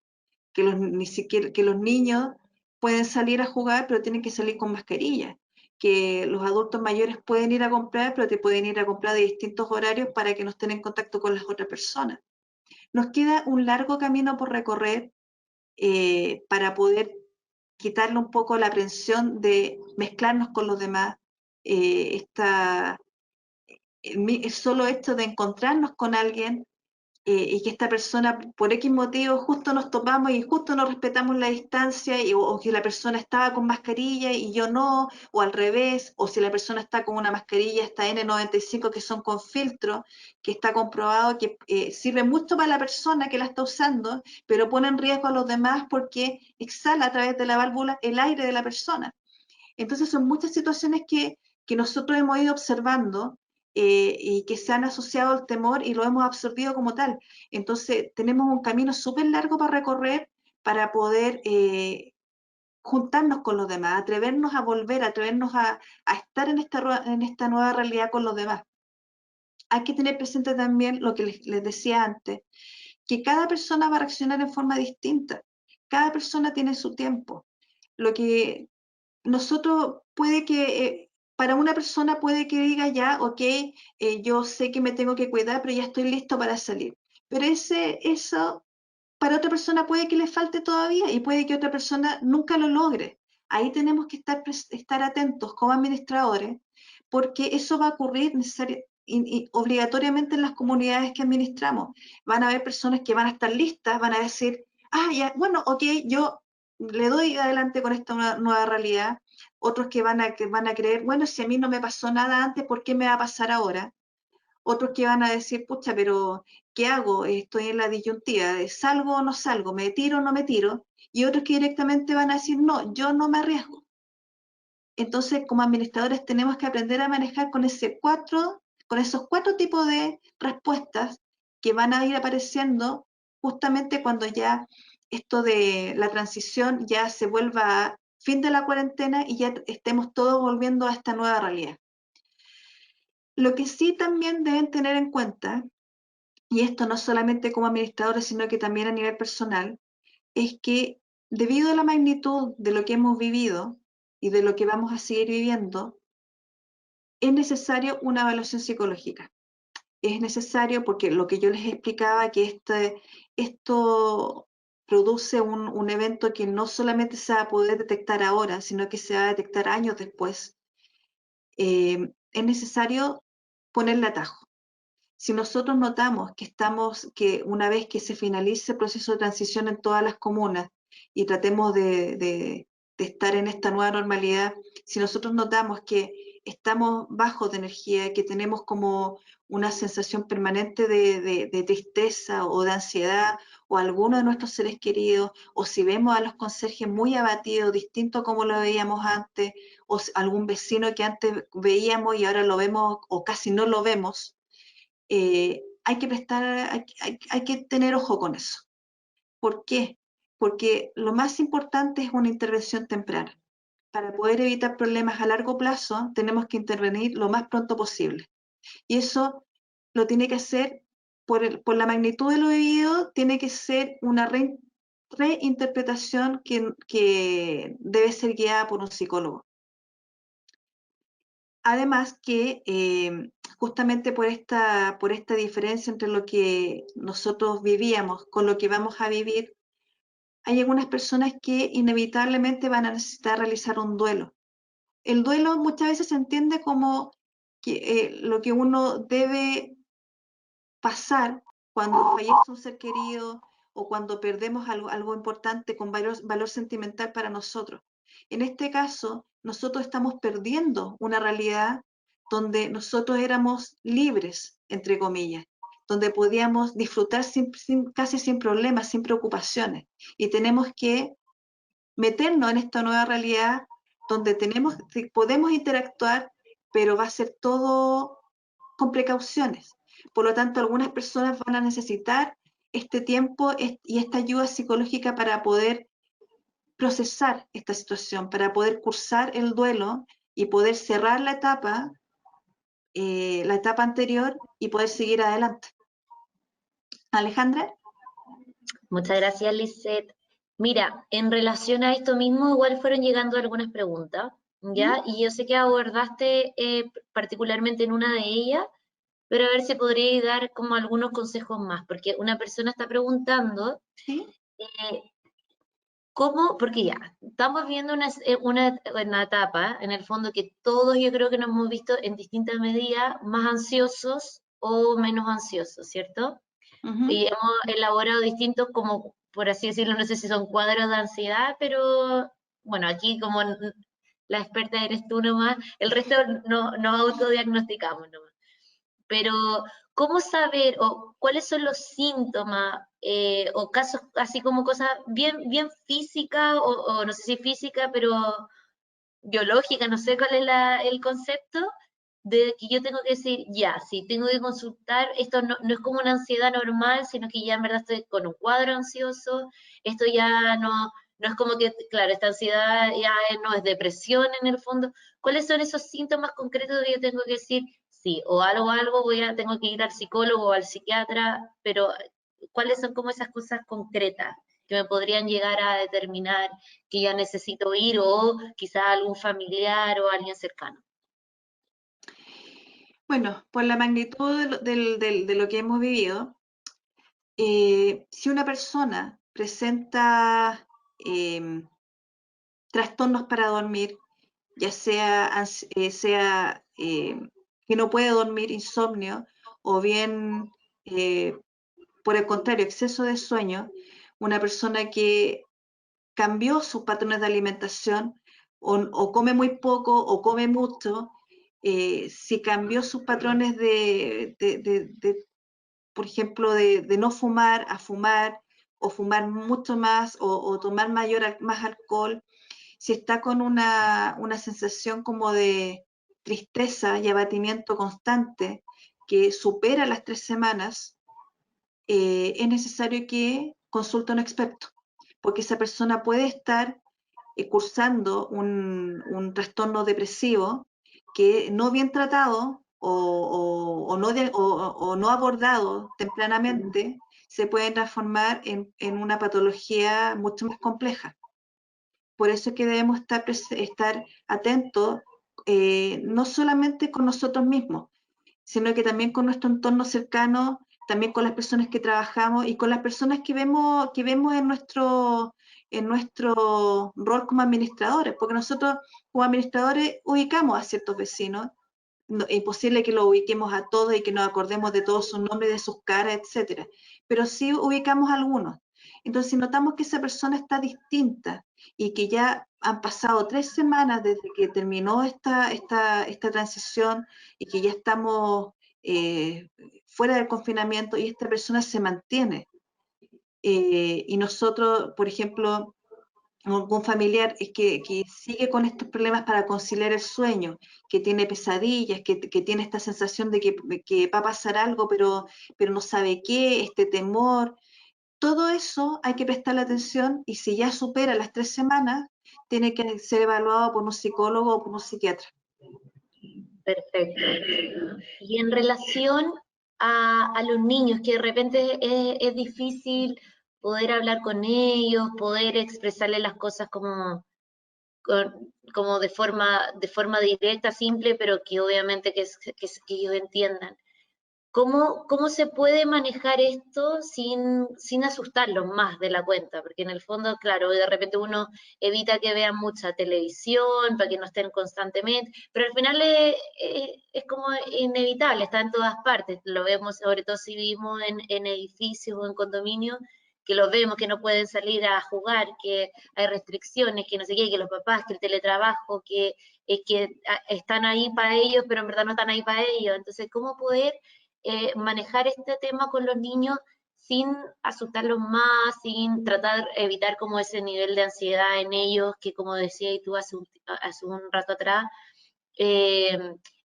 Ni siquiera, que los niños pueden salir a jugar, pero tienen que salir con mascarilla. Que los adultos mayores pueden ir a comprar, pero te pueden ir a comprar de distintos horarios para que no estén en contacto con las otras personas. Nos queda un largo camino por recorrer para poder quitarle un poco la presión de mezclarnos con los demás. El solo hecho de encontrarnos con alguien y que esta persona, por X motivo, justo nos topamos y justo no respetamos la distancia, o que la persona estaba con mascarilla y yo no, o al revés, o si la persona está con una mascarilla, esta N95 que son con filtro, que está comprobado que sirve mucho para la persona que la está usando, pero pone en riesgo a los demás porque exhala a través de la válvula el aire de la persona. Entonces son muchas situaciones que nosotros hemos ido observando y que se han asociado al temor y lo hemos absorbido como tal. Entonces tenemos un camino súper largo para recorrer para poder juntarnos con los demás, atrevernos a volver, atrevernos a estar en esta nueva realidad con los demás. Hay que tener presente también lo que les decía antes, que cada persona va a reaccionar en forma distinta. Cada persona tiene su tiempo. Lo que nosotros puede que, para una persona puede que diga ya, ok, yo sé que me tengo que cuidar, pero ya estoy listo para salir. Pero eso para otra persona puede que le falte todavía y puede que otra persona nunca lo logre. Ahí tenemos que estar atentos como administradores, porque eso va a ocurrir obligatoriamente en las comunidades que administramos. Van a haber personas que van a estar listas, van a decir, ah, ya, bueno, ok, yo le doy adelante con esta nueva realidad. Otros que van a creer, bueno, si a mí no me pasó nada antes, ¿por qué me va a pasar ahora? Otros que van a decir, pucha, pero ¿qué hago? Estoy en la disyuntiva, ¿salgo o no salgo? ¿Me tiro o no me tiro? Y otros que directamente van a decir, no, yo no me arriesgo. Entonces, como administradores tenemos que aprender a manejar con esos 4 tipos de respuestas que van a ir apareciendo justamente cuando ya esto de la transición ya se vuelva a fin de la cuarentena y ya estemos todos volviendo a esta nueva realidad. Lo que sí también deben tener en cuenta, y esto no solamente como administradores, sino que también a nivel personal, es que debido a la magnitud de lo que hemos vivido y de lo que vamos a seguir viviendo, es necesario una evaluación psicológica. Es necesario porque lo que yo les explicaba, que esto produce un evento que no solamente se va a poder detectar ahora, sino que se va a detectar años después, es necesario ponerle atajo. Si nosotros notamos que una vez que se finalice el proceso de transición en todas las comunas y tratemos de de estar en esta nueva normalidad, si nosotros notamos que estamos bajos de energía, que tenemos como una sensación permanente de tristeza o de ansiedad, o alguno de nuestros seres queridos, o si vemos a los conserjes muy abatidos, distinto a como lo veíamos antes, o algún vecino que antes veíamos y ahora lo vemos o casi no lo vemos, hay que hay que tener ojo con eso. ¿Por qué? Porque lo más importante es una intervención temprana. Para poder evitar problemas a largo plazo, tenemos que intervenir lo más pronto posible. Y eso lo tiene que hacer, por la magnitud de lo vivido, tiene que ser una reinterpretación que debe ser guiada por un psicólogo. Además que justamente por esta diferencia entre lo que nosotros vivíamos con lo que vamos a vivir, hay algunas personas que inevitablemente van a necesitar realizar un duelo. El duelo muchas veces se entiende como lo que uno debe pasar cuando fallece un ser querido o cuando perdemos algo importante con valor sentimental para nosotros. En este caso, nosotros estamos perdiendo una realidad donde nosotros éramos libres, entre comillas, donde podíamos disfrutar casi sin problemas, sin preocupaciones. Y tenemos que meternos en esta nueva realidad donde podemos interactuar, pero va a ser todo con precauciones. Por lo tanto, algunas personas van a necesitar este tiempo y esta ayuda psicológica para poder procesar esta situación, para poder cursar el duelo y poder cerrar la etapa anterior y poder seguir adelante. Alejandra. Muchas gracias, Lisette. Mira, en relación a esto mismo, igual fueron llegando algunas preguntas, ¿ya? Y yo sé que abordaste particularmente en una de ellas, pero a ver si podríais dar como algunos consejos más, porque una persona está preguntando, ¿Sí? ¿cómo? Porque ya, estamos viendo una etapa, en el fondo, que todos yo creo que nos hemos visto en distintas medidas más ansiosos o menos ansiosos, ¿cierto? Y hemos elaborado distintos, como por así decirlo, no sé si son cuadros de ansiedad, pero bueno, aquí como la experta eres tú nomás, el resto no, nos autodiagnosticamos nomás. Pero, ¿cómo saber o cuáles son los síntomas o casos, así como cosas bien físicas o no sé si física, pero biológica, no sé cuál es el concepto, de que yo tengo que decir, ya, si tengo que consultar, esto no es como una ansiedad normal, sino que ya en verdad estoy con un cuadro ansioso, esto ya no es como que, claro, esta ansiedad ya no es depresión en el fondo. ¿Cuáles son esos síntomas concretos que yo tengo que decir? Sí, o algo, tengo que ir al psicólogo o al psiquiatra, pero ¿cuáles son como esas cosas concretas que me podrían llegar a determinar que ya necesito ir o quizás algún familiar o alguien cercano? Bueno, por la magnitud de lo que hemos vivido, si una persona presenta trastornos para dormir, ya sea que no puede dormir, insomnio, o bien, por el contrario, exceso de sueño, una persona que cambió sus patrones de alimentación o come muy poco o come mucho, si cambió sus patrones por ejemplo, de no fumar a fumar o fumar mucho más o tomar más alcohol, si está con una sensación como de tristeza y abatimiento constante que supera las 3 semanas, es necesario que consulte a un experto, porque esa persona puede estar cursando un trastorno depresivo que no bien tratado o no abordado tempranamente se puede transformar en una patología mucho más compleja. Por eso es que debemos estar atentos, no solamente con nosotros mismos, sino que también con nuestro entorno cercano, también con las personas que trabajamos y con las personas que vemos en nuestro rol como administradores, porque nosotros como administradores ubicamos a ciertos vecinos, es imposible que lo ubiquemos a todos y que nos acordemos de todos sus nombres, de sus caras, etcétera, pero sí ubicamos a algunos. Entonces, si notamos que esa persona está distinta y que ya han pasado 3 semanas desde que terminó esta transición y que ya estamos fuera del confinamiento y esta persona se mantiene, y nosotros, por ejemplo, algún familiar es que sigue con estos problemas para conciliar el sueño, que tiene pesadillas, que tiene esta sensación de que va a pasar algo, pero no sabe qué, este temor, todo eso hay que prestarle atención y si ya supera las 3 semanas, tiene que ser evaluado por un psicólogo o por un psiquiatra. Perfecto. Y en relación a los niños, que de repente es difícil poder hablar con ellos, poder expresarles las cosas como de forma directa, simple, pero que obviamente que ellos entiendan. ¿Cómo se puede manejar esto sin asustarlos más de la cuenta? Porque en el fondo, claro, de repente uno evita que vean mucha televisión para que no estén constantemente, pero al final es como inevitable, está en todas partes. Lo vemos, sobre todo si vivimos en edificios o en condominios, que los vemos que no pueden salir a jugar, que hay restricciones, que no sé qué, que los papás, que el teletrabajo, que están ahí para ellos, pero en verdad no están ahí para ellos. Entonces, ¿cómo poder manejar este tema con los niños sin asustarlos más, sin tratar de evitar como ese nivel de ansiedad en ellos, que como decía y tú hace un rato atrás, eh,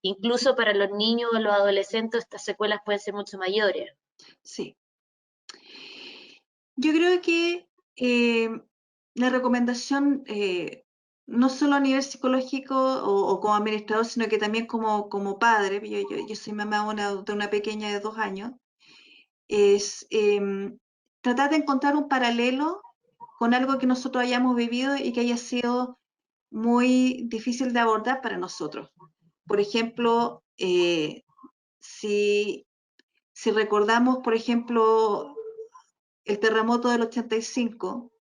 incluso para los niños o los adolescentes estas secuelas pueden ser mucho mayores? Sí. Yo creo que la recomendación, no solo a nivel psicológico o como administrador, sino que también como padre, yo soy mamá de una pequeña de 2 años, es tratar de encontrar un paralelo con algo que nosotros hayamos vivido y que haya sido muy difícil de abordar para nosotros. Por ejemplo, si recordamos, por ejemplo, el terremoto del 85,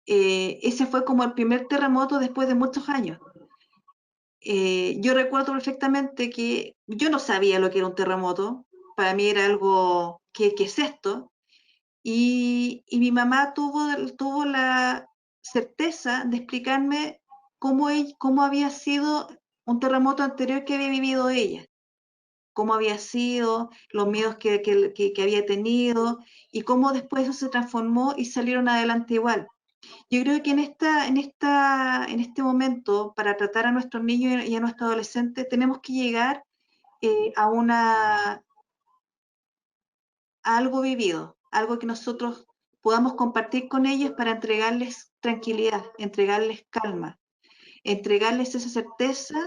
ese fue como el primer terremoto después de muchos años. Yo recuerdo perfectamente que yo no sabía lo que era un terremoto, para mí era algo, ¿qué es esto? Y mi mamá tuvo la certeza de explicarme cómo había sido un terremoto anterior que había vivido ella, cómo había sido, los miedos que había tenido y cómo después eso se transformó y salieron adelante igual. Yo creo que en este momento, para tratar a nuestros niños y a nuestros adolescentes, tenemos que llegar a algo vivido, algo que nosotros podamos compartir con ellos para entregarles tranquilidad, entregarles calma, entregarles esa certeza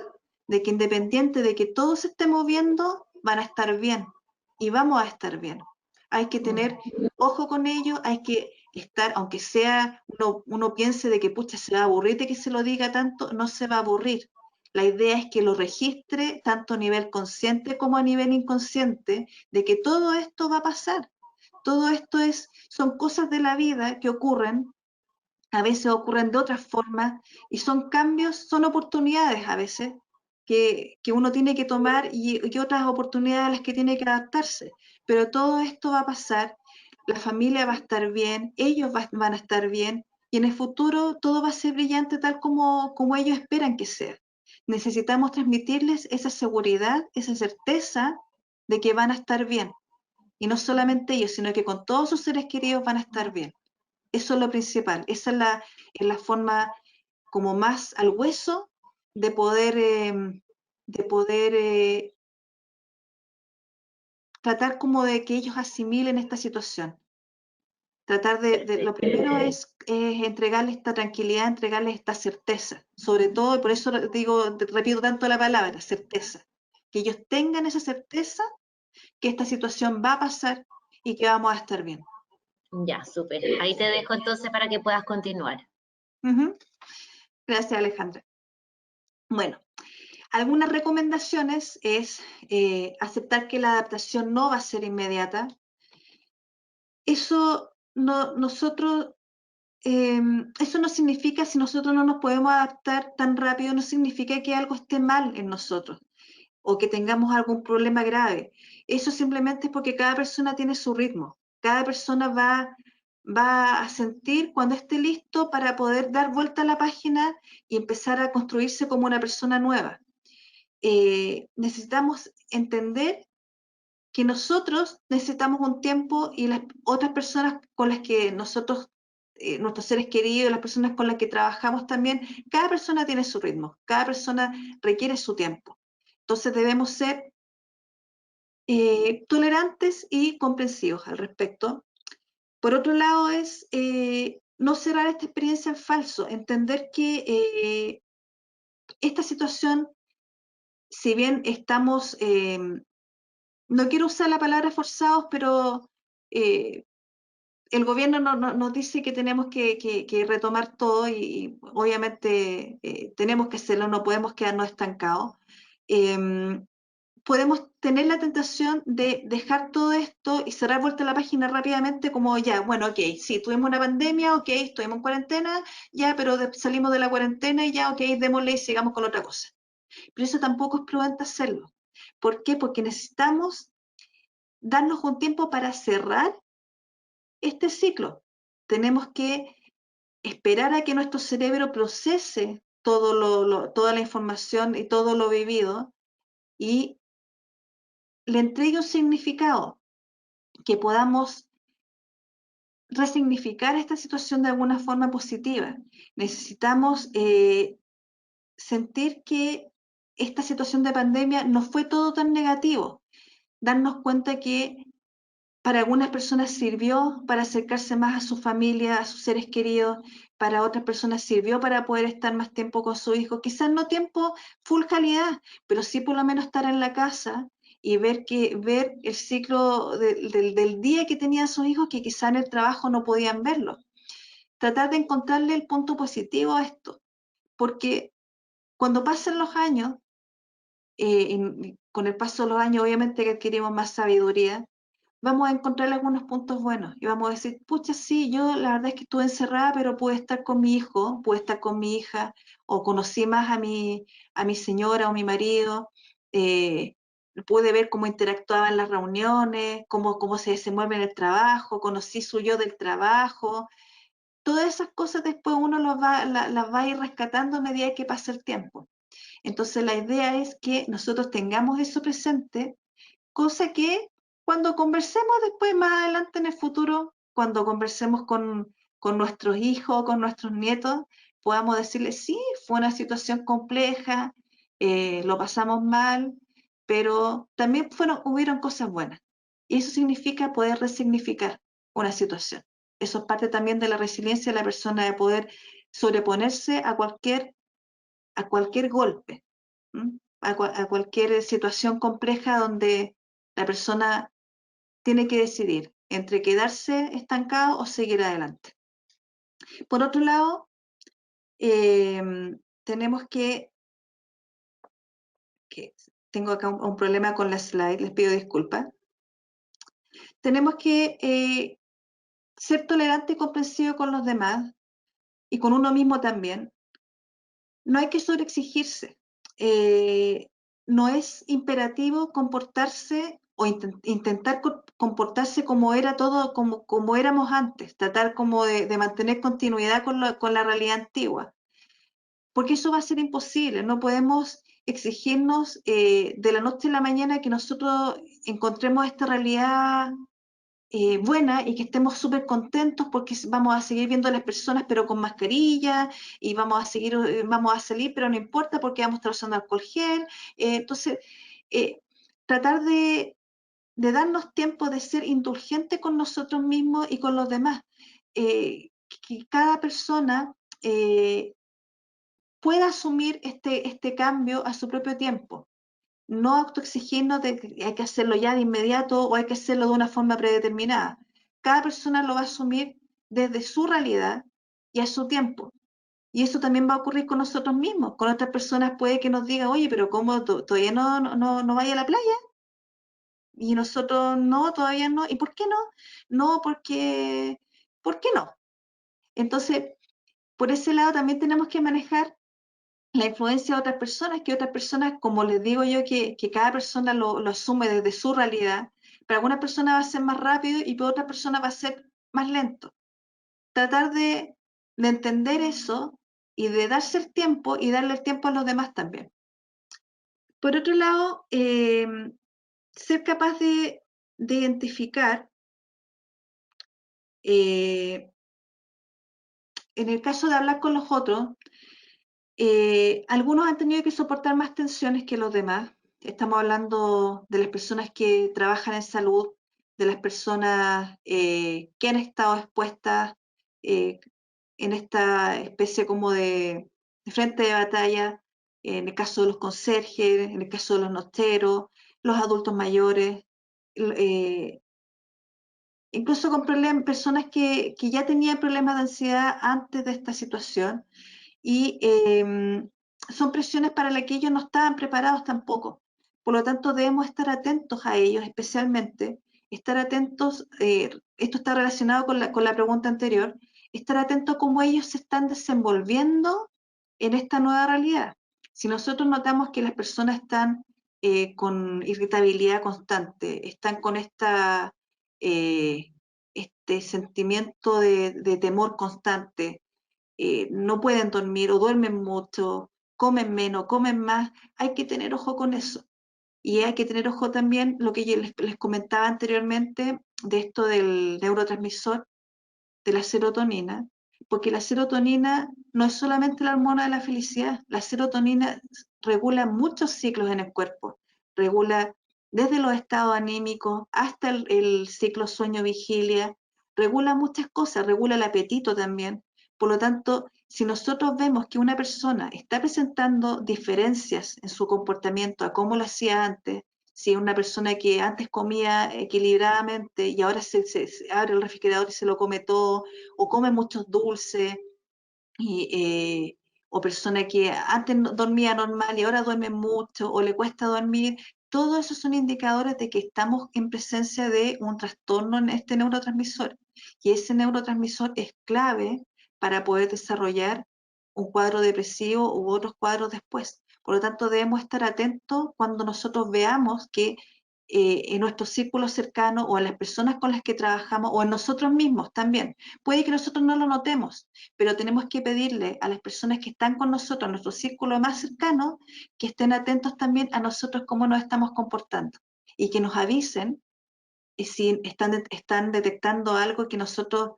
de que independiente de que todo se esté moviendo, van a estar bien y vamos a estar bien. Hay que tener ojo con ellos, hay que estar, aunque sea uno piense de que pucha se va a aburrir de que se lo diga tanto, no se va a aburrir. La idea es que lo registre tanto a nivel consciente como a nivel inconsciente de que todo esto va a pasar. Todo esto son cosas de la vida que ocurren, a veces ocurren de otras formas y son cambios, son oportunidades a veces que uno tiene que tomar y otras oportunidades a las que tiene que adaptarse. Pero todo esto va a pasar, la familia va a estar bien, ellos van a estar bien y en el futuro todo va a ser brillante tal como ellos esperan que sea. Necesitamos transmitirles esa seguridad, esa certeza de que van a estar bien. Y no solamente ellos, sino que con todos sus seres queridos van a estar bien. Eso es lo principal, esa es la forma como más al hueso de poder tratar como de que ellos asimilen esta situación. Tratar lo primero es entregarles esta tranquilidad, entregarles esta certeza, sobre todo, y por eso digo, repito tanto la palabra, certeza. Que ellos tengan esa certeza que esta situación va a pasar y que vamos a estar bien. Ya, súper. Ahí te dejo entonces para que puedas continuar. Ujú. Gracias, Alejandra. Bueno, algunas recomendaciones es aceptar que la adaptación no va a ser inmediata. Eso eso no significa, si nosotros no nos podemos adaptar tan rápido, no significa que algo esté mal en nosotros o que tengamos algún problema grave. Eso simplemente es porque cada persona tiene su ritmo. Cada persona va a sentir cuando esté listo para poder dar vuelta a la página y empezar a construirse como una persona nueva. Necesitamos entender que nosotros necesitamos un tiempo y las otras personas con las que nosotros, nuestros seres queridos, las personas con las que trabajamos también, cada persona tiene su ritmo, cada persona requiere su tiempo. Entonces debemos ser tolerantes y comprensivos al respecto. Por otro lado es no cerrar esta experiencia en falso, entender que esta situación, si bien estamos, no quiero usar la palabra forzados, pero el gobierno nos dice que tenemos que retomar todo y obviamente tenemos que hacerlo, no podemos quedarnos estancados. Eh, Podemos tener la tentación de dejar todo esto y cerrar vuelta la página rápidamente como ya, bueno, ok, sí, tuvimos una pandemia, ok, estuvimos en cuarentena, ya, pero salimos de la cuarentena y ya, ok, démosle y sigamos con otra cosa. Pero eso tampoco es prudente hacerlo. ¿Por qué? Porque necesitamos darnos un tiempo para cerrar este ciclo. Tenemos que esperar a que nuestro cerebro procese toda la información y todo lo vivido y le entregue un significado, que podamos resignificar esta situación de alguna forma positiva. Necesitamos sentir que esta situación de pandemia no fue todo tan negativo, darnos cuenta que para algunas personas sirvió para acercarse más a su familia, a sus seres queridos, para otras personas sirvió para poder estar más tiempo con su hijo, quizás no tiempo full calidad, pero sí por lo menos estar en la casa y ver el ciclo del día que tenían sus hijos, que quizás en el trabajo no podían verlo. Tratar de encontrarle el punto positivo a esto, porque cuando pasen los años, con el paso de los años obviamente que adquirimos más sabiduría, vamos a encontrar algunos puntos buenos y vamos a decir, pucha, sí, yo la verdad es que estuve encerrada, pero pude estar con mi hijo, pude estar con mi hija, o conocí más a mi señora o mi marido, eh, pude ver cómo interactuaba en las reuniones, cómo se desenvuelve en el trabajo, conocí su yo del trabajo. Todas esas cosas después uno las va a ir rescatando a medida que pasa el tiempo. Entonces la idea es que nosotros tengamos eso presente, cosa que cuando conversemos después, más adelante en el futuro, cuando conversemos con nuestros hijos, con nuestros nietos, podamos decirles, sí, fue una situación compleja, lo pasamos mal, pero también hubieron cosas buenas. Y eso significa poder resignificar una situación. Eso es parte también de la resiliencia de la persona, de poder sobreponerse a cualquier golpe, a cualquier situación compleja donde la persona tiene que decidir entre quedarse estancado o seguir adelante. Por otro lado, tenemos que tengo acá un problema con la slide, les pido disculpas. Tenemos que ser tolerante y comprensivo con los demás y con uno mismo también. No hay que sobreexigirse. No es imperativo comportarse o intentar comportarse como era todo, como éramos antes, tratar como de mantener continuidad con la realidad antigua, porque eso va a ser imposible. No podemos exigirnos de la noche a la mañana que nosotros encontremos esta realidad buena y que estemos súper contentos porque vamos a seguir viendo a las personas pero con mascarilla y vamos a salir pero no importa porque vamos a estar usando alcohol gel. Entonces, tratar darnos tiempo de ser indulgente con nosotros mismos y con los demás. Que cada persona pueda asumir este cambio a su propio tiempo, no autoexigirnos de que hay que hacerlo ya de inmediato o hay que hacerlo de una forma predeterminada. Cada persona lo va a asumir desde su realidad y a su tiempo. Y eso también va a ocurrir con nosotros mismos. Con otras personas puede que nos diga, oye, pero ¿cómo todavía no vaya a la playa? Y nosotros no, todavía no. ¿Y por qué no? No, ¿por qué no? Entonces, por ese lado también tenemos que manejar la influencia de otras personas, como les digo yo, que cada persona lo asume desde su realidad. Para alguna persona va a ser más rápido y para otra persona va a ser más lento. tratar de entender eso y de darse el tiempo y darle el tiempo a los demás también. Por otro lado, ser capaz de identificar, en el caso de hablar con los otros, algunos han tenido que soportar más tensiones que los demás. Estamos hablando de las personas que trabajan en salud, de las personas que han estado expuestas eh, en esta especie como de frente de batalla, en el caso de los conserjes, en el caso de los nocheros, los adultos mayores, eh, incluso con personas que ya tenían problemas de ansiedad antes de esta situación y son presiones para las que ellos no estaban preparados tampoco. Por lo tanto, debemos estar atentos a ellos, especialmente, estar atentos, esto está relacionado con la pregunta anterior, estar atentos a cómo ellos se están desenvolviendo en esta nueva realidad. Si nosotros notamos que las personas están con irritabilidad constante, están con este sentimiento de temor constante, no pueden dormir o duermen mucho, comen menos, comen más, hay que tener ojo con eso. Y hay que tener ojo también lo que yo les comentaba anteriormente de esto del neurotransmisor, de la serotonina, porque la serotonina no es solamente la hormona de la felicidad, la serotonina regula muchos ciclos en el cuerpo, regula desde los estados anímicos hasta el ciclo sueño-vigilia, regula muchas cosas, regula el apetito también. Por lo tanto, si nosotros vemos que una persona está presentando diferencias en su comportamiento a cómo lo hacía antes, si es una persona que antes comía equilibradamente y ahora se abre el refrigerador y se lo come todo, o come muchos dulces, y, o persona que antes dormía normal y ahora duerme mucho, o le cuesta dormir, todos esos son indicadores de que estamos en presencia de un trastorno en este neurotransmisor. Y ese neurotransmisor es clave para poder desarrollar un cuadro depresivo u otros cuadros después. Por lo tanto, debemos estar atentos cuando nosotros veamos que en nuestro círculo cercano o en las personas con las que trabajamos o en nosotros mismos también. Puede que nosotros no lo notemos, pero tenemos que pedirle a las personas que están con nosotros, a nuestro círculo más cercano, que estén atentos también a nosotros cómo nos estamos comportando y que nos avisen si están detectando algo que nosotros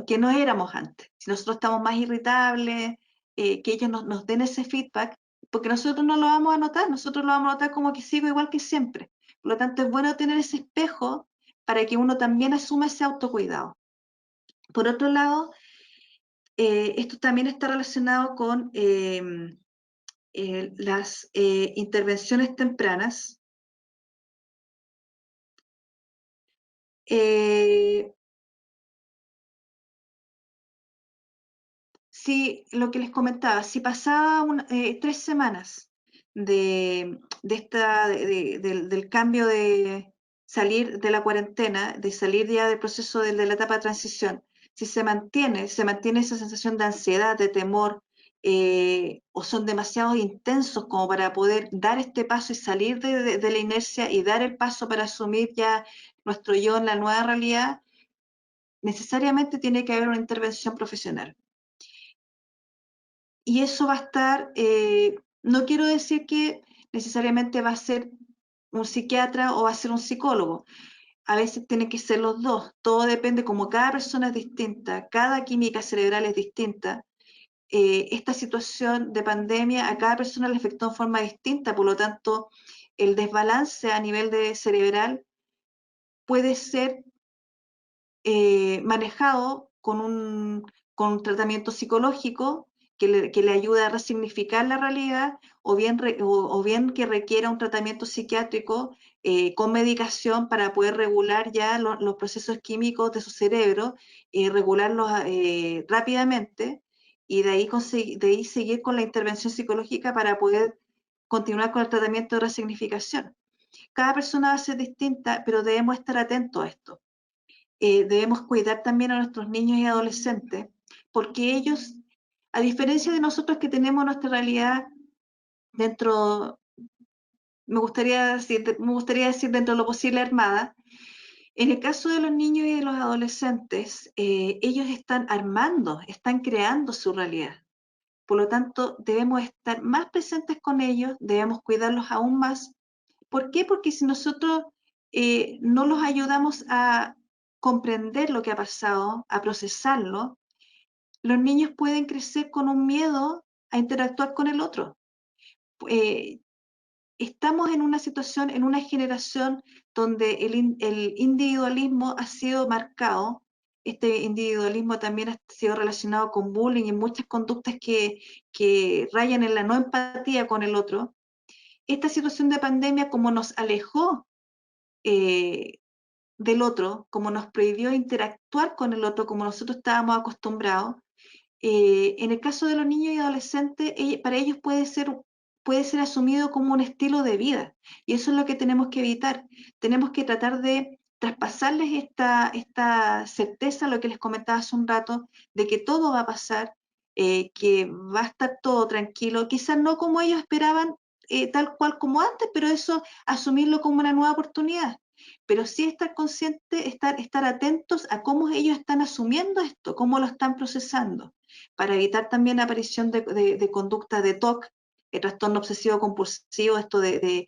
que no éramos antes. Si nosotros estamos más irritables, que ellos nos den ese feedback, porque nosotros no lo vamos a notar, nosotros lo vamos a notar como que sigo igual que siempre. Por lo tanto, es bueno tener ese espejo para que uno también asuma ese autocuidado. Por otro lado, esto también está relacionado con las intervenciones tempranas. Sí, lo que les comentaba, si pasaba 3 semanas del cambio de salir de la cuarentena, de salir ya del proceso de la etapa de transición, si se mantiene esa sensación de ansiedad, de temor, o son demasiado intensos como para poder dar este paso y salir de la inercia y dar el paso para asumir ya nuestro yo en la nueva realidad, necesariamente tiene que haber una intervención profesional. Y eso va a estar, no quiero decir que necesariamente va a ser un psiquiatra o va a ser un psicólogo. A veces tienen que ser los dos. Todo depende, como cada persona es distinta, cada química cerebral es distinta. Esta situación de pandemia a cada persona le afectó en forma distinta, por lo tanto, el desbalance a nivel cerebral puede ser manejado con un tratamiento psicológico que le ayude a resignificar la realidad o bien que requiera un tratamiento psiquiátrico con medicación para poder regular ya los procesos químicos de su cerebro, regularlos rápidamente y de ahí seguir con la intervención psicológica para poder continuar con el tratamiento de resignificación. Cada persona va a ser distinta, pero debemos estar atentos a esto. Debemos cuidar también a nuestros niños y adolescentes, porque ellos, a diferencia de nosotros que tenemos nuestra realidad dentro, me gustaría decir dentro de lo posible armada, En el caso de los niños y de los adolescentes, ellos están armando, están creando su realidad. Por lo tanto, debemos estar más presentes con ellos, debemos cuidarlos aún más. ¿Por qué? Porque si nosotros no los ayudamos a comprender lo que ha pasado, a procesarlo, los niños pueden crecer con un miedo a interactuar con el otro. Eh, Estamos en una situación, en una generación donde el individualismo ha sido marcado. Este individualismo también ha sido relacionado con bullying y muchas conductas que rayan en la no empatía con el otro. Esta situación de pandemia, como nos alejó eh, del otro, como nos prohibió interactuar con el otro como nosotros estábamos acostumbrados, en el caso de los niños y adolescentes, para ellos puede ser asumido como un estilo de vida. Y eso es lo que tenemos que evitar. Tenemos que tratar de traspasarles esta certeza, lo que les comentaba hace un rato, de que todo va a pasar, que va a estar todo tranquilo, quizás no como ellos esperaban, tal cual como antes, pero eso asumirlo como una nueva oportunidad. Pero sí estar consciente, estar atentos a cómo ellos están asumiendo esto, cómo lo están procesando para evitar también la aparición de conducta de TOC, el trastorno obsesivo compulsivo, esto de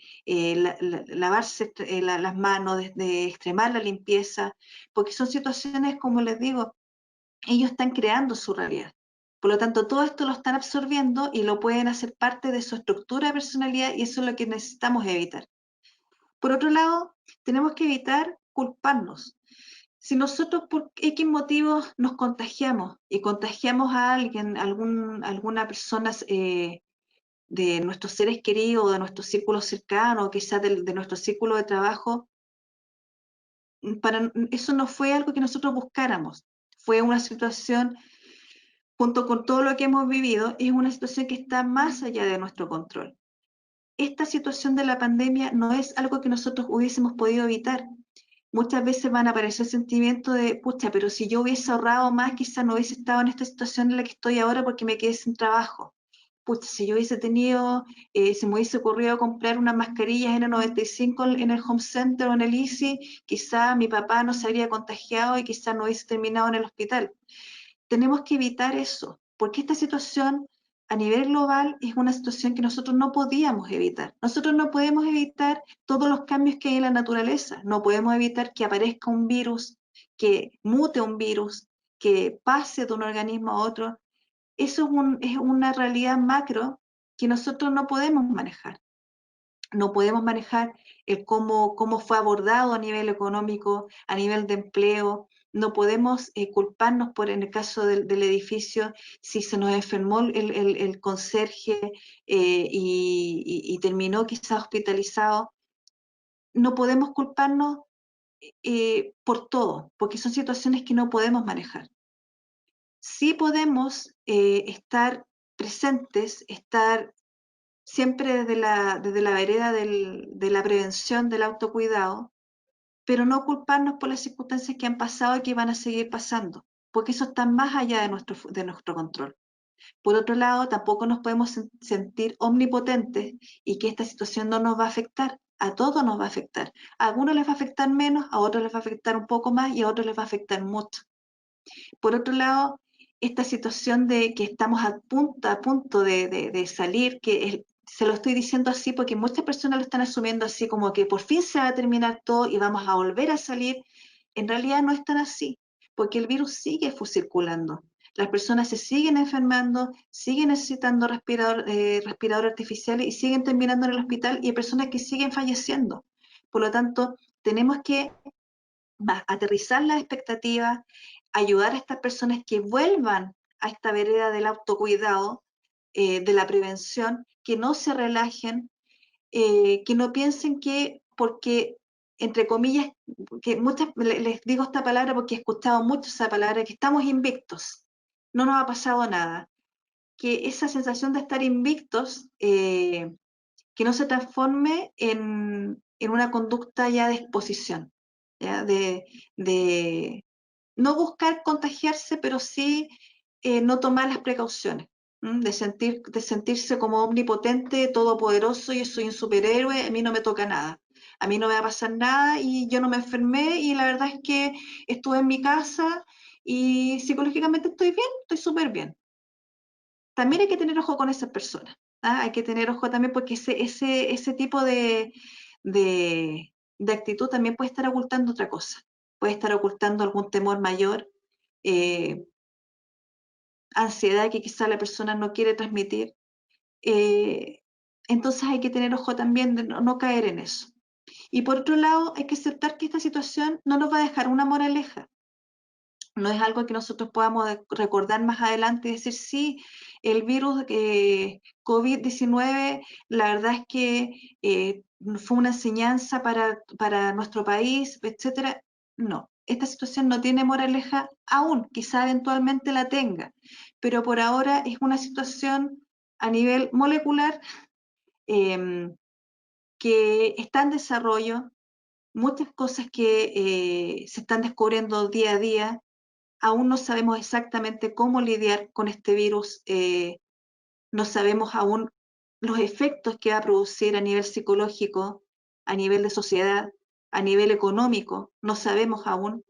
lavarse las manos, de extremar la limpieza, porque son situaciones, como les digo, ellos están creando su realidad. Por lo tanto, todo esto lo están absorbiendo y lo pueden hacer parte de su estructura de personalidad y eso es lo que necesitamos evitar. Por otro lado, tenemos que evitar culparnos. Si nosotros por X motivos nos contagiamos y contagiamos a alguien, alguna persona de nuestros seres queridos, de nuestro círculo cercano, quizás de nuestro círculo de trabajo, eso no fue algo que nosotros buscáramos. Fue una situación, junto con todo lo que hemos vivido, es una situación que está más allá de nuestro control. Esta situación de la pandemia no es algo que nosotros hubiésemos podido evitar. Muchas veces van a aparecer sentimientos de, pucha, pero si yo hubiese ahorrado más, quizás no hubiese estado en esta situación en la que estoy ahora porque me quedé sin trabajo. Pucha, si yo hubiese tenido, si me hubiese ocurrido comprar unas mascarillas N95 en el Home Center o en el Easy, quizás mi papá no se habría contagiado y quizás no hubiese terminado en el hospital. Tenemos que evitar eso, porque esta situación a nivel global es una situación que nosotros no podíamos evitar. Nosotros no podemos evitar todos los cambios que hay en la naturaleza, no podemos evitar que aparezca un virus, que mute un virus, que pase de un organismo a otro. Eso es una realidad macro que nosotros no podemos manejar. No podemos manejar cómo fue abordado a nivel económico, a nivel de empleo. No podemos culparnos por, en el caso del edificio, si se nos enfermó el conserje y terminó quizás hospitalizado. No podemos culparnos por todo, porque son situaciones que no podemos manejar. Sí podemos estar presentes, estar siempre desde la vereda de la prevención, del autocuidado, pero no culparnos por las circunstancias que han pasado y que van a seguir pasando, porque eso está más allá de nuestro control. Por otro lado, tampoco nos podemos sentir omnipotentes y que esta situación no nos va a afectar. A todos nos va a afectar. A algunos les va a afectar menos, a otros les va a afectar un poco más y a otros les va a afectar mucho. Por otro lado, esta situación de que estamos a punto de salir, se lo estoy diciendo así porque muchas personas lo están asumiendo así como que por fin se va a terminar todo y vamos a volver a salir. En realidad no es tan así, porque el virus sigue circulando. Las personas se siguen enfermando, siguen necesitando respirador artificiales y siguen terminando en el hospital y hay personas que siguen falleciendo. Por lo tanto, tenemos que aterrizar las expectativas, ayudar a estas personas que vuelvan a esta vereda del autocuidado, de la prevención, que no se relajen, que no piensen que porque, entre comillas, que les digo esta palabra porque he escuchado mucho esa palabra, que estamos invictos, no nos ha pasado nada, que esa sensación de estar invictos, que no se transforme en una conducta ya de exposición, ¿ya? De no buscar contagiarse, pero sí no tomar las precauciones, de sentirse como omnipotente, todopoderoso, y soy un superhéroe, a mí no me toca nada. a mí no me va a pasar nada y yo no me enfermé y la verdad es que estuve en mi casa y psicológicamente estoy bien, estoy súper bien. También hay que tener ojo con esas personas. ¿Ah? Hay que tener ojo también porque ese tipo de actitud también puede estar ocultando otra cosa. Puede estar ocultando algún temor mayor, eh, ansiedad que quizá la persona no quiere transmitir. Eh, entonces hay que tener ojo también de no caer en eso. Y por otro lado, hay que aceptar que esta situación no nos va a dejar una moraleja. No es algo que nosotros podamos recordar más adelante y decir, sí, el virus COVID-19, la verdad es que fue una enseñanza para nuestro país, etcétera. No, esta situación no tiene moraleja aún, quizá eventualmente la tenga, pero por ahora es una situación a nivel molecular eh, que está en desarrollo, muchas cosas que se están descubriendo día a día. Aún no sabemos exactamente cómo lidiar con este virus, no sabemos aún los efectos que va a producir a nivel psicológico, a nivel de sociedad, a nivel económico, no sabemos aún.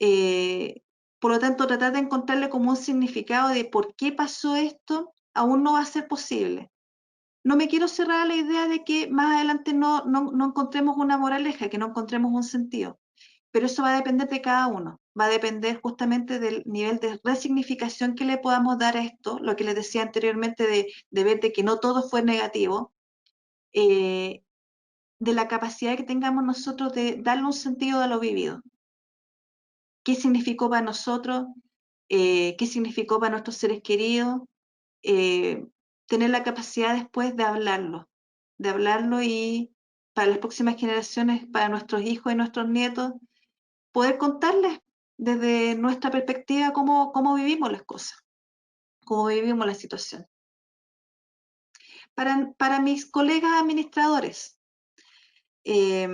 Eh, por lo tanto, tratar de encontrarle como un significado de por qué pasó esto, aún no va a ser posible. No me quiero cerrar a la idea de que más adelante no encontremos una moraleja, que no encontremos un sentido, pero eso va a depender de cada uno, va a depender justamente del nivel de resignificación que le podamos dar a esto, lo que les decía anteriormente de ver de que no todo fue negativo, eh, de la capacidad que tengamos nosotros de darle un sentido a lo vivido. ¿Qué significó para nosotros? ¿Qué significó para nuestros seres queridos? Eh, tener la capacidad después de hablarlo y para las próximas generaciones, para nuestros hijos y nuestros nietos, poder contarles desde nuestra perspectiva cómo vivimos las cosas, cómo vivimos la situación. Para mis colegas administradores, eh,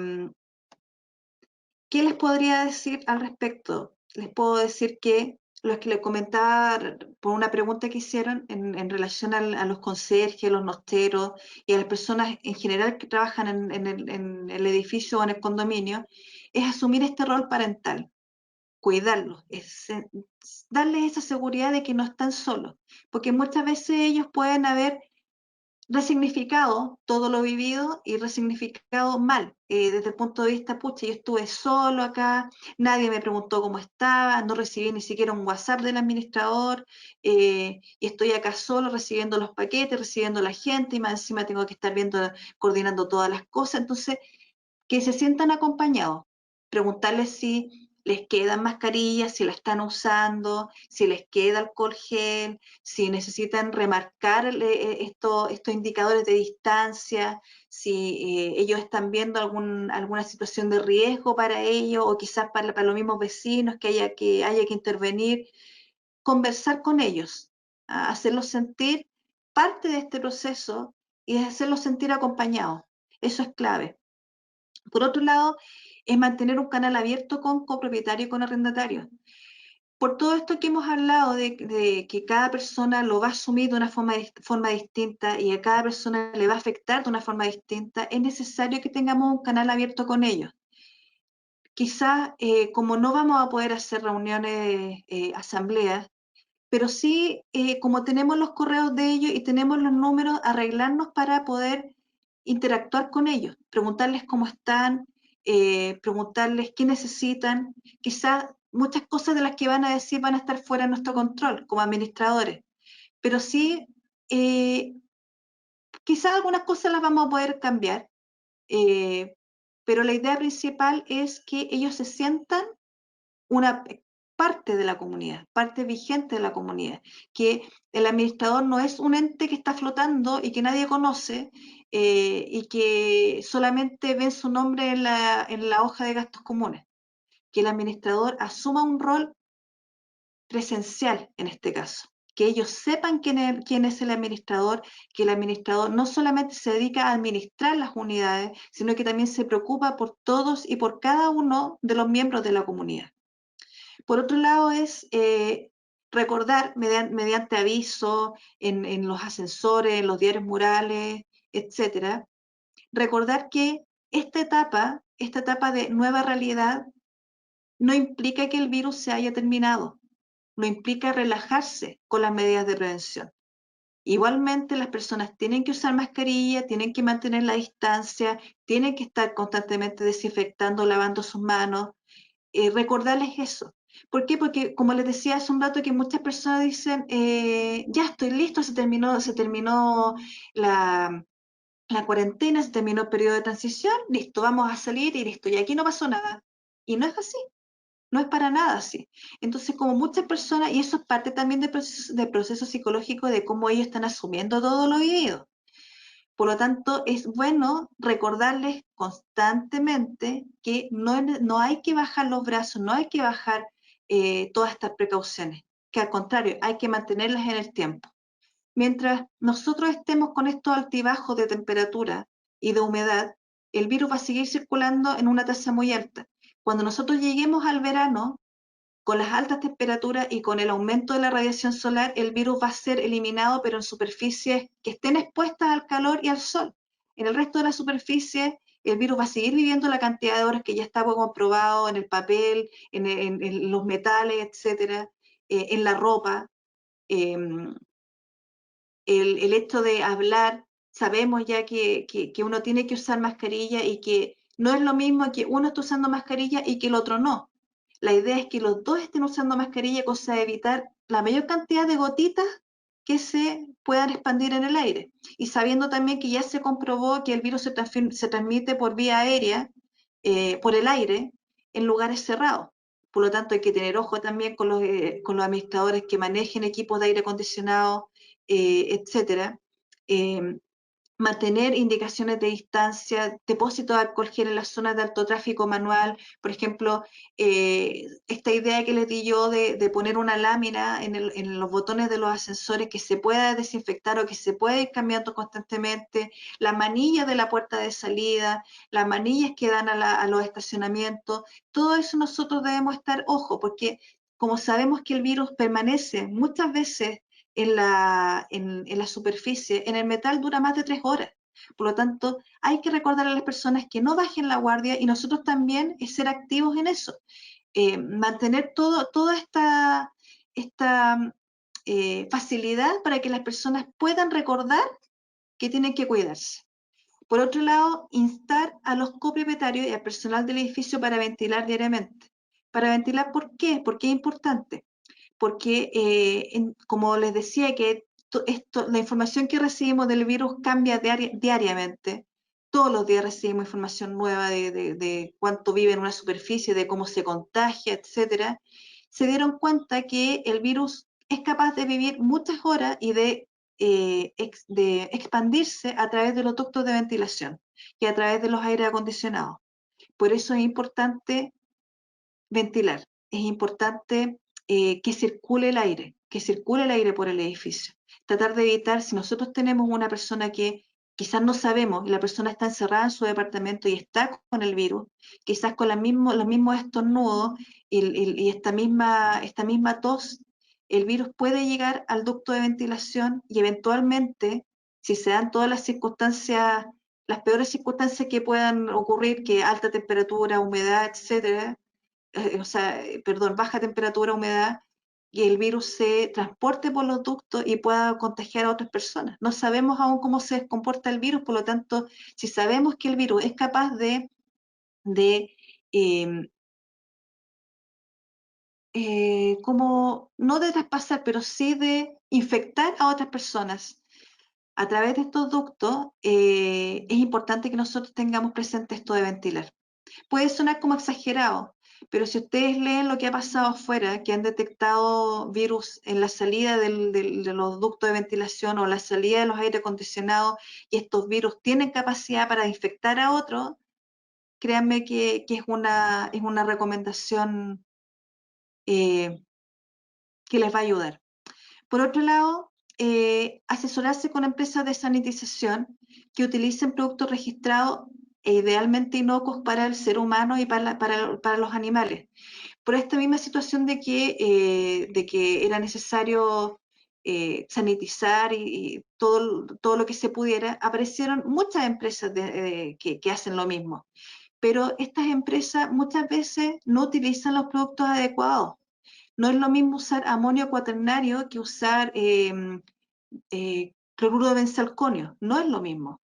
¿qué les podría decir al respecto? Les puedo decir que los que les comentaba por una pregunta que hicieron en relación a los conserjes, los nosteros y a las personas en general que trabajan en el edificio o en el condominio, es asumir este rol parental, cuidarlos, es darles esa seguridad de que no están solos, porque muchas veces ellos pueden haber resignificado todo lo vivido y resignificado mal, desde el punto de vista, pucha, yo estuve solo acá, nadie me preguntó cómo estaba, no recibí ni siquiera un WhatsApp del administrador, y estoy acá solo recibiendo los paquetes, recibiendo a la gente, y más encima tengo que estar viendo, coordinando todas las cosas, entonces que se sientan acompañados, preguntarles si les quedan mascarillas, si la están usando, si les queda alcohol gel, si necesitan remarcar estos indicadores de distancia, si ellos están viendo alguna situación de riesgo para ellos o quizás para los mismos vecinos que haya que intervenir, conversar con ellos, hacerlos sentir parte de este proceso y hacerlos sentir acompañados. Eso es clave. Por otro lado, es mantener un canal abierto con copropietario y con arrendatario. Por todo esto que hemos hablado de que cada persona lo va a asumir de una forma distinta y a cada persona le va a afectar de una forma distinta, es necesario que tengamos un canal abierto con ellos. Quizás, como no vamos a poder hacer reuniones, asambleas, pero sí, como tenemos los correos de ellos y tenemos los números, arreglarnos para poder interactuar con ellos, preguntarles cómo están, preguntarles qué necesitan. Quizás muchas cosas de las que van a decir van a estar fuera de nuestro control como administradores, pero sí, eh, quizás algunas cosas las vamos a poder cambiar, eh, pero la idea principal es que ellos se sientan una parte de la comunidad, parte vigente de la comunidad, que el administrador no es un ente que está flotando y que nadie conoce y que solamente ven su nombre en la hoja de gastos comunes, que el administrador asuma un rol presencial en este caso, que ellos sepan quién es el administrador, que el administrador no solamente se dedica a administrar las unidades, sino que también se preocupa por todos y por cada uno de los miembros de la comunidad. Por otro lado es recordar mediante aviso en los ascensores, en los diarios murales, etcétera, recordar que esta etapa de nueva realidad, no implica que el virus se haya terminado, no implica relajarse con las medidas de prevención. Igualmente, las personas tienen que usar mascarilla, tienen que mantener la distancia, tienen que estar constantemente desinfectando, lavando sus manos, recordarles eso. ¿Por qué? Porque, como les decía hace un rato, que muchas personas dicen, ya estoy listo, se terminó la cuarentena, se terminó el periodo de transición, listo, vamos a salir y listo, y aquí no pasó nada. Y no es así, no es para nada así. Entonces, como muchas personas, y eso es parte también del proceso psicológico de cómo ellos están asumiendo todo lo vivido. Por lo tanto, es bueno recordarles constantemente que no hay que bajar los brazos, no hay que bajar todas estas precauciones, que al contrario, hay que mantenerlas en el tiempo. Mientras nosotros estemos con estos altibajos de temperatura y de humedad, el virus va a seguir circulando en una tasa muy alta. Cuando nosotros lleguemos al verano, con las altas temperaturas y con el aumento de la radiación solar, el virus va a ser eliminado, pero en superficies que estén expuestas al calor y al sol. En el resto de la superficie, el virus va a seguir viviendo la cantidad de horas que ya está comprobado en el papel, en los metales, etcétera, en la ropa. Eh, el hecho de hablar, sabemos ya que uno tiene que usar mascarilla y que no es lo mismo que uno esté usando mascarilla y que el otro no. La idea es que los dos estén usando mascarilla, cosa de evitar la mayor cantidad de gotitas que se puedan expandir en el aire. Y sabiendo también que ya se comprobó que el virus se transmite por vía aérea, por el aire, en lugares cerrados. Por lo tanto, hay que tener ojo también con los administradores que manejen equipos de aire acondicionado, etcétera. Eh, Mantener indicaciones de distancia, depósito de alcohol gel en las zonas de alto tráfico manual, por ejemplo, esta idea que les di yo de poner una lámina en los botones de los ascensores que se pueda desinfectar o que se pueda ir cambiando constantemente, la manilla de la puerta de salida, las manillas que dan a los estacionamientos, todo eso nosotros debemos estar ojo, porque como sabemos que el virus permanece muchas veces en la superficie, en el metal dura más de 3 horas. Por lo tanto, hay que recordar a las personas que no bajen la guardia y nosotros también ser activos en eso. Mantener toda esta facilidad para que las personas puedan recordar que tienen que cuidarse. Por otro lado, instar a los copropietarios y al personal del edificio para ventilar diariamente. Para ventilar, ¿por qué? Porque es importante, porque como les decía, que la información que recibimos del virus cambia diariamente. Todos los días recibimos información nueva de cuánto vive en una superficie, de cómo se contagia, etcétera. Se dieron cuenta que el virus es capaz de vivir muchas horas y de expandirse a través de los ductos de ventilación y a través de los aires acondicionados. Por eso es importante ventilar, es importante que circule el aire por el edificio. Tratar de evitar, si nosotros tenemos una persona que quizás no sabemos y la persona está encerrada en su departamento y está con el virus, quizás con los mismos estornudos y esta misma tos, el virus puede llegar al ducto de ventilación y eventualmente, si se dan todas las circunstancias, las peores circunstancias que puedan ocurrir, que alta temperatura, humedad, etcétera, perdón, baja temperatura, humedad, y el virus se transporte por los ductos y pueda contagiar a otras personas. No sabemos aún cómo se comporta el virus, por lo tanto, si sabemos que el virus es capaz de eh, como, no de traspasar, pero sí de infectar a otras personas a través de estos ductos, es importante que nosotros tengamos presente esto de ventilar. Puede sonar como exagerado, pero si ustedes leen lo que ha pasado afuera, que han detectado virus en la salida de los ductos de ventilación o la salida de los aire acondicionados, y estos virus tienen capacidad para infectar a otros, créanme que es una recomendación eh, que les va a ayudar. Por otro lado, asesorarse con empresas de sanitización que utilicen productos registrados e idealmente inocuos para el ser humano y para los animales. Por esta misma situación de que era necesario sanitizar y todo lo que se pudiera, aparecieron muchas empresas que hacen lo mismo. Pero estas empresas muchas veces no utilizan los productos adecuados. No es lo mismo usar amonio cuaternario que usar cloruro de benzalconio, no es lo mismo.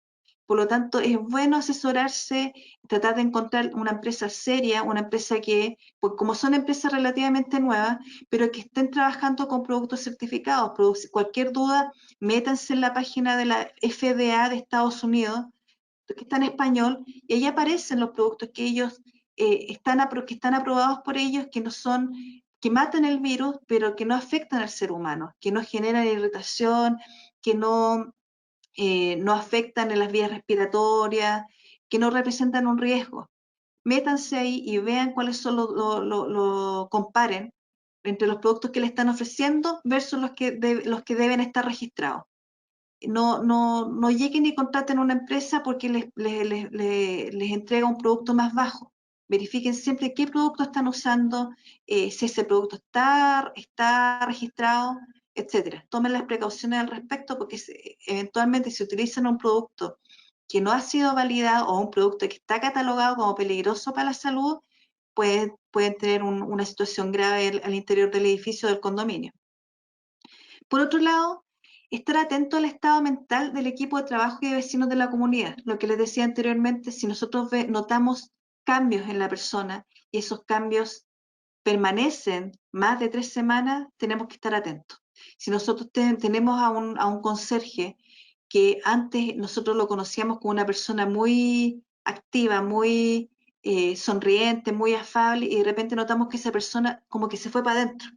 Por lo tanto, es bueno asesorarse, tratar de encontrar una empresa seria, una empresa que, pues como son empresas relativamente nuevas, pero que estén trabajando con productos certificados. Cualquier duda, métanse en la página de la FDA de Estados Unidos, que está en español, y ahí aparecen los productos que ellos que están aprobados por ellos, que no son, que matan el virus, pero que no afectan al ser humano, que no generan irritación, que no afectan en las vías respiratorias, que no representan un riesgo. Métanse ahí y vean cuáles son comparen entre los productos que le están ofreciendo versus los que deben estar registrados. No lleguen y contraten una empresa porque les entrega un producto más bajo. Verifiquen siempre qué producto están usando, si ese producto está registrado, etcétera. Tomen las precauciones al respecto porque eventualmente si utilizan un producto que no ha sido validado o un producto que está catalogado como peligroso para la salud, pueden tener una situación grave al interior del edificio del condominio. Por otro lado, estar atento al estado mental del equipo de trabajo y de vecinos de la comunidad. Lo que les decía anteriormente, si nosotros notamos cambios en la persona y esos cambios permanecen más de 3 semanas, tenemos que estar atentos. Si nosotros tenemos a un conserje que antes nosotros lo conocíamos como una persona muy activa, muy sonriente, muy afable, y de repente notamos que esa persona como que se fue para adentro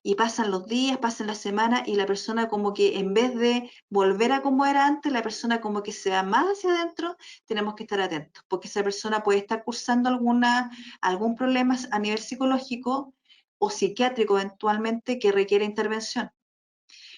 y pasan los días, pasan las semanas y la persona como que en vez de volver a como era antes, la persona como que se va más hacia adentro, tenemos que estar atentos, porque esa persona puede estar cursando algún problema a nivel psicológico o psiquiátrico eventualmente que requiere intervención.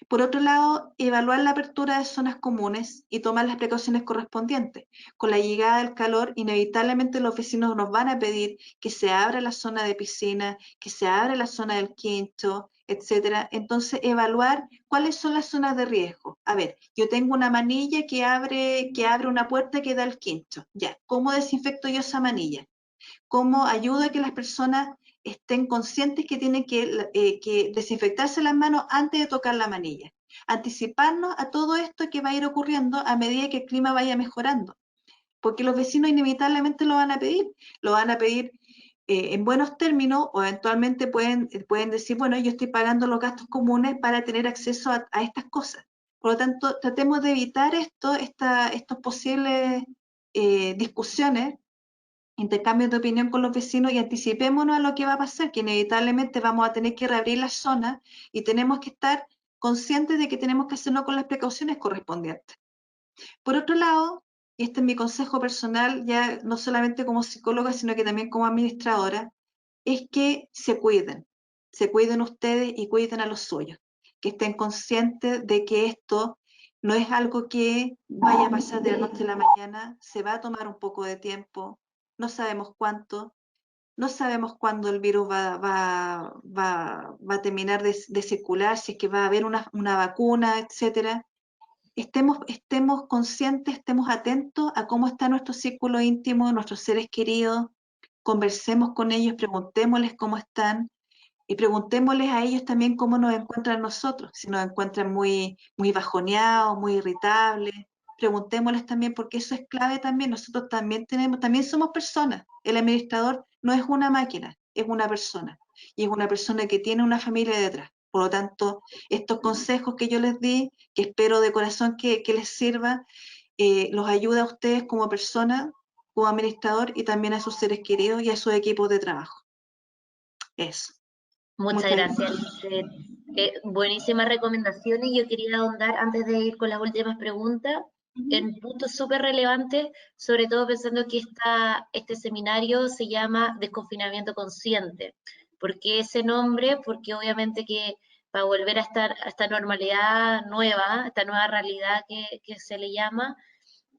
Por otro lado, evaluar la apertura de zonas comunes y tomar las precauciones correspondientes. Con la llegada del calor, inevitablemente los vecinos nos van a pedir que se abra la zona de piscina, que se abra la zona del quincho, etcétera. Entonces, evaluar cuáles son las zonas de riesgo. A ver, yo tengo una manilla que abre una puerta que da al quincho. Ya, ¿cómo desinfecto yo esa manilla? ¿Cómo ayudo a que las personas estén conscientes que tienen que desinfectarse las manos antes de tocar la manilla? Anticiparnos a todo esto que va a ir ocurriendo a medida que el clima vaya mejorando, porque los vecinos inevitablemente lo van a pedir en buenos términos o eventualmente pueden decir, bueno, yo estoy pagando los gastos comunes para tener acceso a estas cosas. Por lo tanto, tratemos de evitar estos posibles discusiones, intercambios de opinión con los vecinos y anticipémonos a lo que va a pasar, que inevitablemente vamos a tener que reabrir las zonas y tenemos que estar conscientes de que tenemos que hacerlo con las precauciones correspondientes. Por otro lado, y este es mi consejo personal, ya no solamente como psicóloga, sino que también como administradora, es que se cuiden ustedes y cuiden a los suyos, que estén conscientes de que esto no es algo que vaya a pasar de la noche a la mañana, se va a tomar un poco de tiempo, no sabemos cuánto, no sabemos cuándo el virus va a terminar de circular, si es que va a haber una vacuna, etcétera. Estemos conscientes, estemos atentos a cómo está nuestro círculo íntimo, nuestros seres queridos, conversemos con ellos, preguntémosles cómo están y preguntémosles a ellos también cómo nos encuentran nosotros, si nos encuentran muy bajoneados, muy irritables. Preguntémosles también, porque eso es clave también. Nosotros también somos personas. El administrador no es una máquina, es una persona. Y es una persona que tiene una familia detrás. Por lo tanto, estos consejos que yo les di, que espero de corazón que les sirva, los ayuda a ustedes como persona, como administrador y también a sus seres queridos y a sus equipos de trabajo. Eso. Muchas Muchas gracias, gracias. Lizeth. Buenísimas recomendaciones. Yo quería ahondar, antes de ir con las últimas preguntas, en puntos súper relevantes, sobre todo pensando que este seminario se llama Desconfinamiento Consciente. ¿Por qué ese nombre? Porque obviamente que para volver a esta normalidad nueva, esta nueva realidad que se le llama,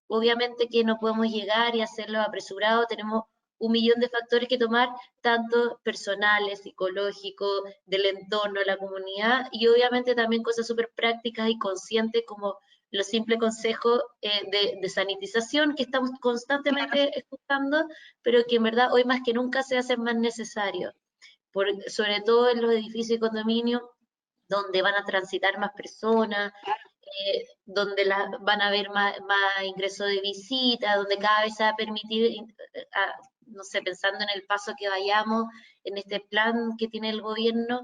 obviamente que no podemos llegar y hacerlo apresurado, tenemos un millón de factores que tomar, tanto personales, psicológicos, del entorno, la comunidad, y obviamente también cosas súper prácticas y conscientes como los simples consejos de sanitización que estamos constantemente escuchando, pero que en verdad hoy más que nunca se hacen más necesarios, sobre todo en los edificios y condominios, donde van a transitar más personas, donde van a haber más ingresos de visita, donde cada vez se va a permitir, no sé, pensando en el paso que vayamos, en este plan que tiene el gobierno,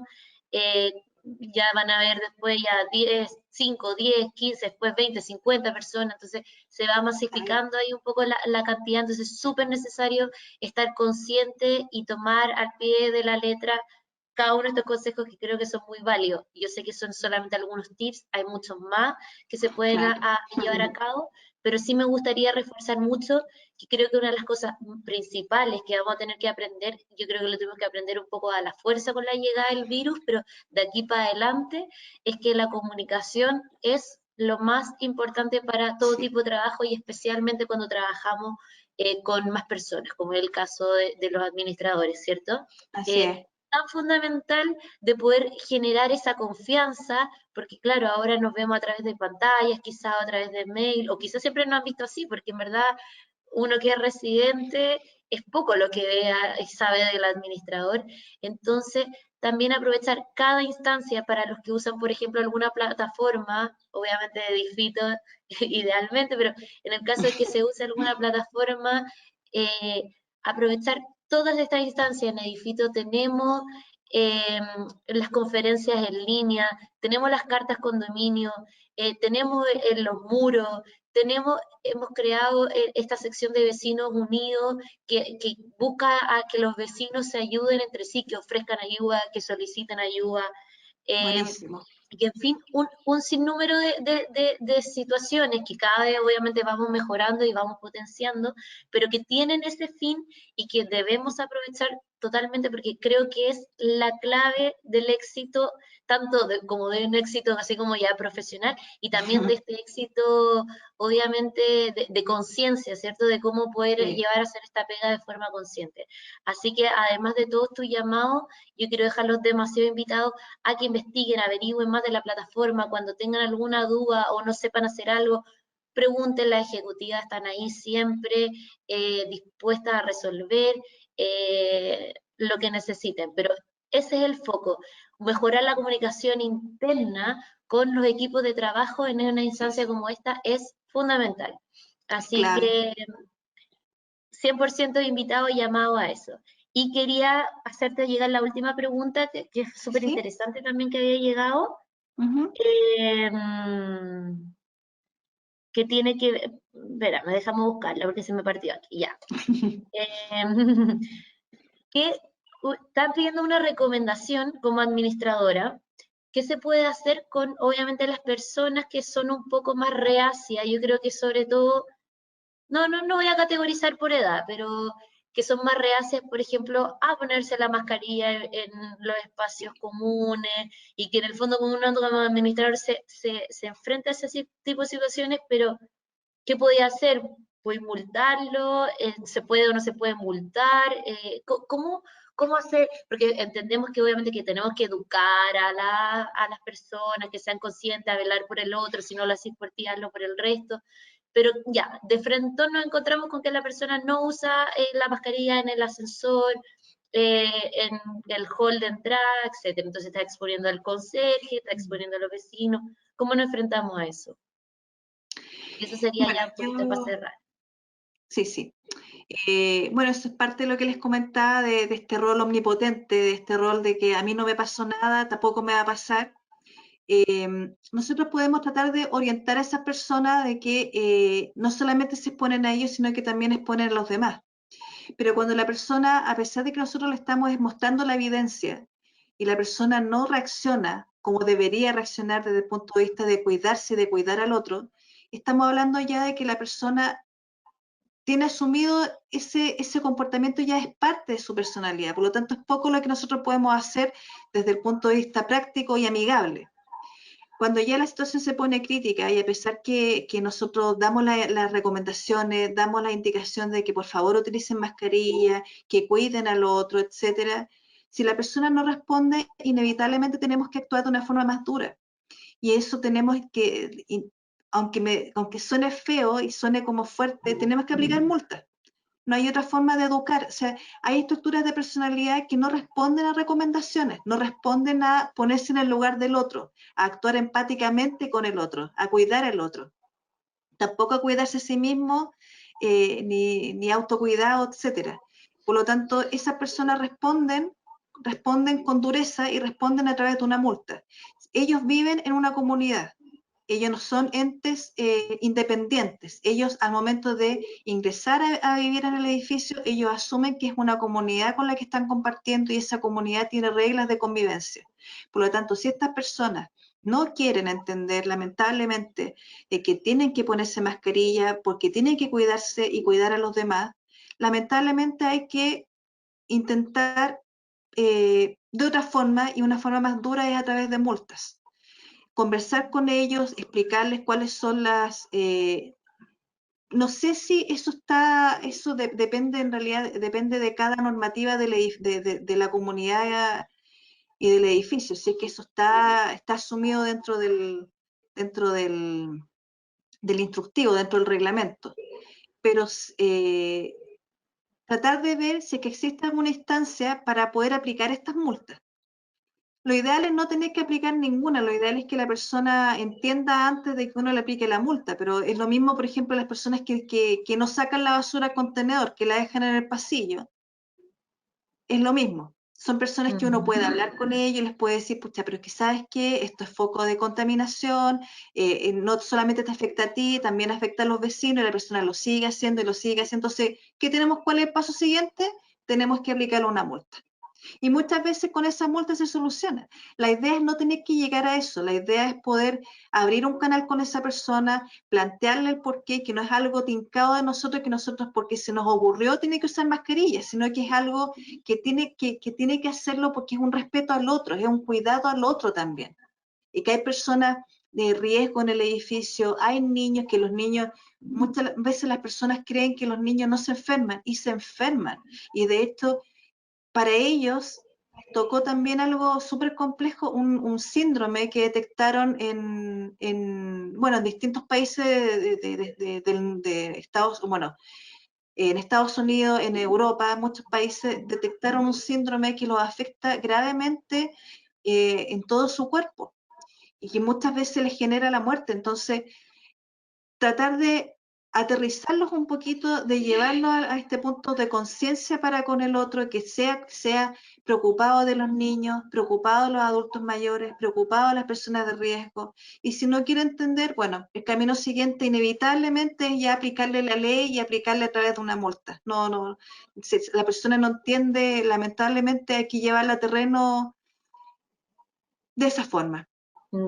ya van a haber después ya 10, 5, 10, 15, después 20, 50 personas, entonces se va masificando ahí un poco la cantidad, entonces es súper necesario estar consciente y tomar al pie de la letra cada uno de estos consejos que creo que son muy válidos. Yo sé que son solamente algunos tips, hay muchos más que se pueden Claro. llevar a cabo, pero sí me gustaría reforzar mucho que creo que una de las cosas principales que vamos a tener que aprender, yo creo que lo tenemos que aprender un poco a la fuerza con la llegada del virus, pero de aquí para adelante, es que la comunicación es lo más importante para todo tipo de trabajo y especialmente cuando trabajamos con más personas, como es el caso de los administradores, ¿cierto? Así es. Tan fundamental de poder generar esa confianza, porque claro, ahora nos vemos a través de pantallas, quizás a través de mail, o quizás siempre nos han visto así, porque en verdad uno que es residente es poco lo que vea y sabe del administrador. Entonces, también aprovechar cada instancia para los que usan, por ejemplo, alguna plataforma, obviamente de Difito idealmente, pero en el caso de que se use alguna plataforma, aprovechar todas estas instancias. En Edifito tenemos las conferencias en línea, tenemos las cartas condominio, tenemos los muros, hemos creado esta sección de vecinos unidos que busca a que los vecinos se ayuden entre sí, que ofrezcan ayuda, que soliciten ayuda. Eh, Buenísimo. y en fin, un sinnúmero de situaciones que cada vez obviamente vamos mejorando y vamos potenciando, pero que tienen ese fin y que debemos aprovechar totalmente porque creo que es la clave del éxito, tanto como de un éxito así como ya profesional, y también de este éxito obviamente de conciencia, ¿cierto? De cómo poder Sí. llevar a hacer esta pega de forma consciente. Así que además de todos tus llamados, yo quiero dejarlos demasiado invitados a que investiguen, averigüen más de la plataforma, cuando tengan alguna duda o no sepan hacer algo, pregunten, las ejecutivas están ahí siempre dispuestas a resolver lo que necesiten, pero ese es el foco, mejorar la comunicación interna con los equipos de trabajo en una instancia como esta es fundamental. Así Clave. que 100% invitado y llamado a eso. Y quería hacerte llegar la última pregunta, que es Sí, súper sí. interesante también que había llegado, Ujú. eh, que tiene que ver, espera, me dejamos buscarla porque se me partió aquí, ya. Eh, que están pidiendo una recomendación como administradora, ¿qué se puede hacer con, obviamente, las personas que son un poco más reacias? Yo creo que sobre todo no voy a categorizar por edad, pero que son más reacias, por ejemplo, a ponerse la mascarilla en los espacios comunes y que en el fondo como uno como administrador se enfrenta a ese tipo de situaciones, pero ¿qué podía hacer? ¿Puede multarlo? ¿Se puede o no se puede multar? ¿Cómo hacer? Porque entendemos que obviamente que tenemos que educar a las personas, que sean conscientes, a velar por el otro, si no lo haces por ti, hazlo por el resto. Pero ya, de frente nos encontramos con que la persona no usa la mascarilla en el ascensor, en el hall de entrada, etcétera. Entonces está exponiendo al conserje, está exponiendo a los vecinos. ¿Cómo nos enfrentamos a eso? Y eso sería Bueno, ya un poquito para yo, cerrar. sí, sí. Bueno, eso es parte de lo que les comentaba de este rol omnipotente, de este rol de que a mí no me pasó nada, tampoco me va a pasar. Nosotros podemos tratar de orientar a esas personas de que no solamente se exponen a ellos, sino que también exponen a los demás. Pero cuando la persona, a pesar de que nosotros le estamos mostrando la evidencia y la persona no reacciona como debería reaccionar desde el punto de vista de cuidarse y de cuidar al otro, estamos hablando ya de que la persona tiene asumido ese comportamiento, ya es parte de su personalidad. Por lo tanto, es poco lo que nosotros podemos hacer desde el punto de vista práctico y amigable. Cuando ya la situación se pone crítica y a pesar que nosotros damos las recomendaciones, damos la indicación de que por favor utilicen mascarilla, que cuiden al otro, etcétera, si la persona no responde, inevitablemente tenemos que actuar de una forma más dura. Y eso tenemos que, aunque suene feo y suene como fuerte, tenemos que aplicar multas. No hay otra forma de educar. O sea, hay estructuras de personalidad que no responden a recomendaciones, no responden a ponerse en el lugar del otro, a actuar empáticamente con el otro, a cuidar al otro. Tampoco a cuidarse a sí mismo, ni autocuidado, etcétera. Por lo tanto, esas personas responden con dureza y responden a través de una multa. Ellos viven en una comunidad, ellos no son entes independientes. Ellos al momento de ingresar a vivir en el edificio, ellos asumen que es una comunidad con la que están compartiendo y esa comunidad tiene reglas de convivencia. Por lo tanto, si estas personas no quieren entender, lamentablemente, que tienen que ponerse mascarilla porque tienen que cuidarse y cuidar a los demás, lamentablemente hay que intentar de otra forma, y una forma más dura es a través de multas. Conversar con ellos, explicarles cuáles son no sé si depende en realidad, depende de cada normativa de la comunidad y del edificio, si es que eso está asumido dentro del instructivo, dentro del reglamento. Pero tratar de ver si es que existe alguna instancia para poder aplicar estas multas. Lo ideal es no tener que aplicar ninguna, lo ideal es que la persona entienda antes de que uno le aplique la multa, pero es lo mismo, por ejemplo, las personas que no sacan la basura al contenedor, que la dejan en el pasillo, es lo mismo. Son personas que uno puede hablar con ellos, les puede decir, pucha, pero es que sabes que esto es foco de contaminación, no solamente te afecta a ti, también afecta a los vecinos, y la persona lo sigue haciendo y lo sigue haciendo. Entonces, ¿cuál es el paso siguiente? Tenemos que aplicarle una multa. Y muchas veces con esa multa se soluciona. La idea es no tener que llegar a eso, la idea es poder abrir un canal con esa persona, plantearle el porqué, que no es algo tincado de nosotros, que nosotros porque se nos ocurrió tiene que usar mascarilla, sino que es algo que tiene que hacerlo porque es un respeto al otro, es un cuidado al otro también. Y que hay personas de riesgo en el edificio, hay niños que los niños, muchas veces las personas creen que los niños no se enferman y se enferman. Y de hecho, para ellos tocó también algo súper complejo, un síndrome que detectaron bueno, en distintos países de Estados, bueno, en Estados Unidos, en Europa, muchos países detectaron un síndrome que los afecta gravemente en todo su cuerpo y que muchas veces les genera la muerte. Entonces, tratar de aterrizarlos un poquito, de llevarlos a este punto de conciencia para con el otro, que sea preocupado de los niños, preocupado de los adultos mayores, preocupado de las personas de riesgo. Y si no quiere entender, bueno, el camino siguiente inevitablemente es ya aplicarle la ley y aplicarle a través de una multa. No, si la persona no entiende, lamentablemente hay que llevarla a terreno de esa forma.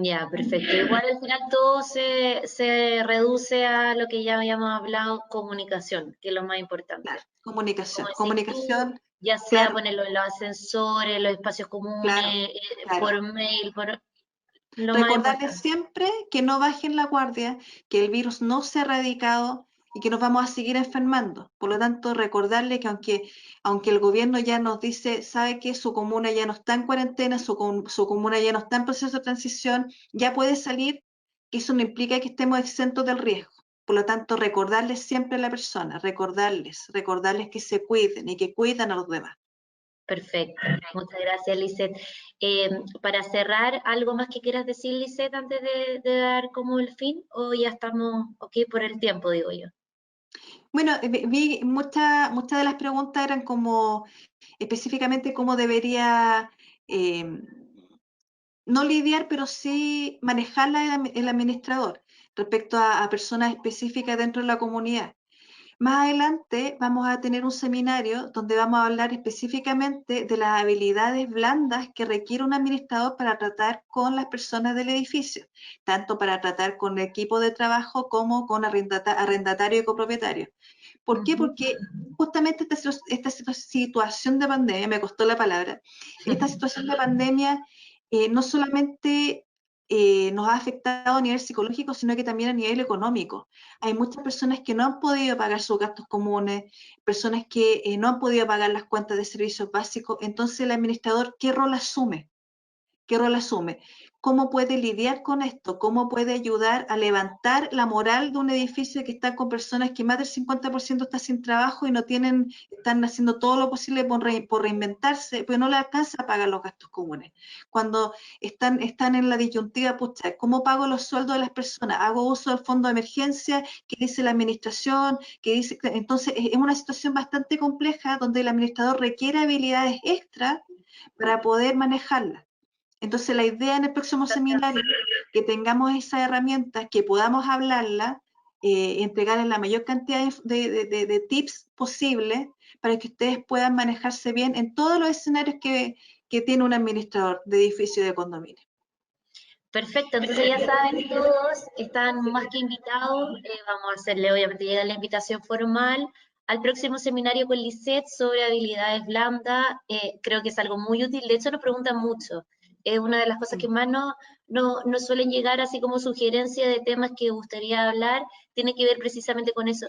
Ya, perfecto. Igual al final todo se reduce a lo que ya habíamos hablado, comunicación, que es lo más Claro, importante. Como comunicación. decís tú, Comunicación, ya sea claro, ponerlo en los ascensores, los espacios claro, comunes, claro. por mail, por lo más Recordarles importante. siempre que no bajen la guardia, que el virus no se ha erradicado y que nos vamos a seguir enfermando. Por lo tanto, recordarle que aunque el gobierno ya nos dice, sabe que su comuna ya no está en cuarentena, su comuna ya no está en proceso de transición, ya puede salir, que eso no implica que estemos exentos del riesgo. Por lo tanto, recordarles siempre a la persona, recordarles que se cuiden y que cuidan a los demás. Perfecto. Muchas gracias, Lisette. Para cerrar, ¿algo más que quieras decir, Lisette, antes de dar como el fin? ¿O ya estamos ok por el tiempo, digo yo? Bueno, vi muchas de las preguntas eran como específicamente cómo debería eh, no lidiar, pero sí manejarla el administrador respecto a personas específicas dentro de la comunidad. Más adelante vamos a tener un seminario donde vamos a hablar específicamente de las habilidades blandas que requiere un administrador para tratar con las personas del edificio, tanto para tratar con el equipo de trabajo como con arrendatario y copropietario. ¿Por qué? Ujú. Porque justamente esta situación de pandemia, me costó la palabra, esta situación de pandemia no solamente nos ha afectado a nivel psicológico, sino que también a nivel económico. Hay muchas personas que no han podido pagar sus gastos comunes, personas que no han podido pagar las cuentas de servicios básicos. Entonces, el administrador, ¿qué rol asume? ¿Qué rol asume? ¿Cómo puede lidiar con esto? ¿Cómo puede ayudar a levantar la moral de un edificio que está con personas que más del 50% está sin trabajo y no tienen, están haciendo todo lo posible por reinventarse, pero no le alcanza a pagar los gastos comunes? Cuando están en la disyuntiva, pucha, ¿cómo pago los sueldos de las personas? ¿Hago uso del fondo de emergencia que dice la administración? Entonces, es una situación bastante compleja donde el administrador requiere habilidades extras para poder manejarla. Entonces, la idea en el próximo seminario que tengamos esas herramientas, que podamos hablarlas, entregarles la mayor cantidad de tips posible para que ustedes puedan manejarse bien en todos los escenarios que tiene un administrador de edificio de condominio. Perfecto, entonces ya saben todos, están más que invitados, vamos a hacerle obviamente llegar la invitación formal al próximo seminario con Lisette sobre habilidades blandas, creo que es algo muy útil, de hecho nos preguntan mucho, es una de las cosas que más nos suelen llegar así como sugerencia de temas que gustaría hablar, tiene que ver precisamente con eso.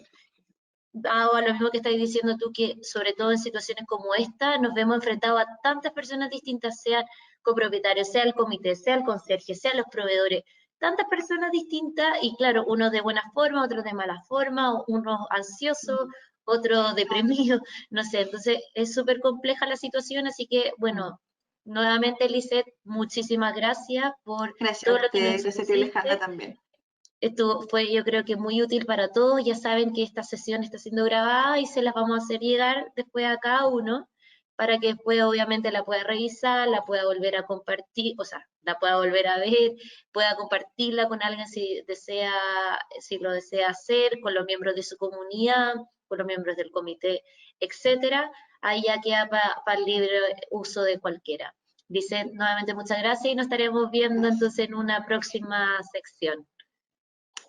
A lo mismo que estáis diciendo tú, que sobre todo en situaciones como esta, nos vemos enfrentados a tantas personas distintas, sean copropietarios, sea el comité, sea el conserje, sean los proveedores, tantas personas distintas, y claro, unos de buena forma, otros de mala forma, unos ansiosos, otros deprimidos, no sé, entonces es súper compleja la situación, así que, bueno, nuevamente, Lisette, muchísimas gracias por Gracias todo a lo que nos ustedes, gracias a ti, Alejandra, expusiste. también. Esto fue, yo creo que muy útil para todos. Ya saben que esta sesión está siendo grabada y se las vamos a hacer llegar después a cada uno para que después obviamente la pueda revisar, la pueda volver a compartir, o sea, la pueda volver a ver, pueda compartirla con alguien si desea, si lo desea hacer, con los miembros de su comunidad, con los miembros del comité, etcétera. Ahí ya queda para el libre uso de cualquiera. Dice nuevamente muchas gracias y nos estaremos viendo entonces en una próxima sección.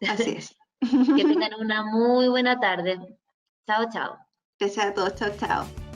Así es. Que tengan una muy buena tarde. Chao, chao. Gracias a todos, chao, chao.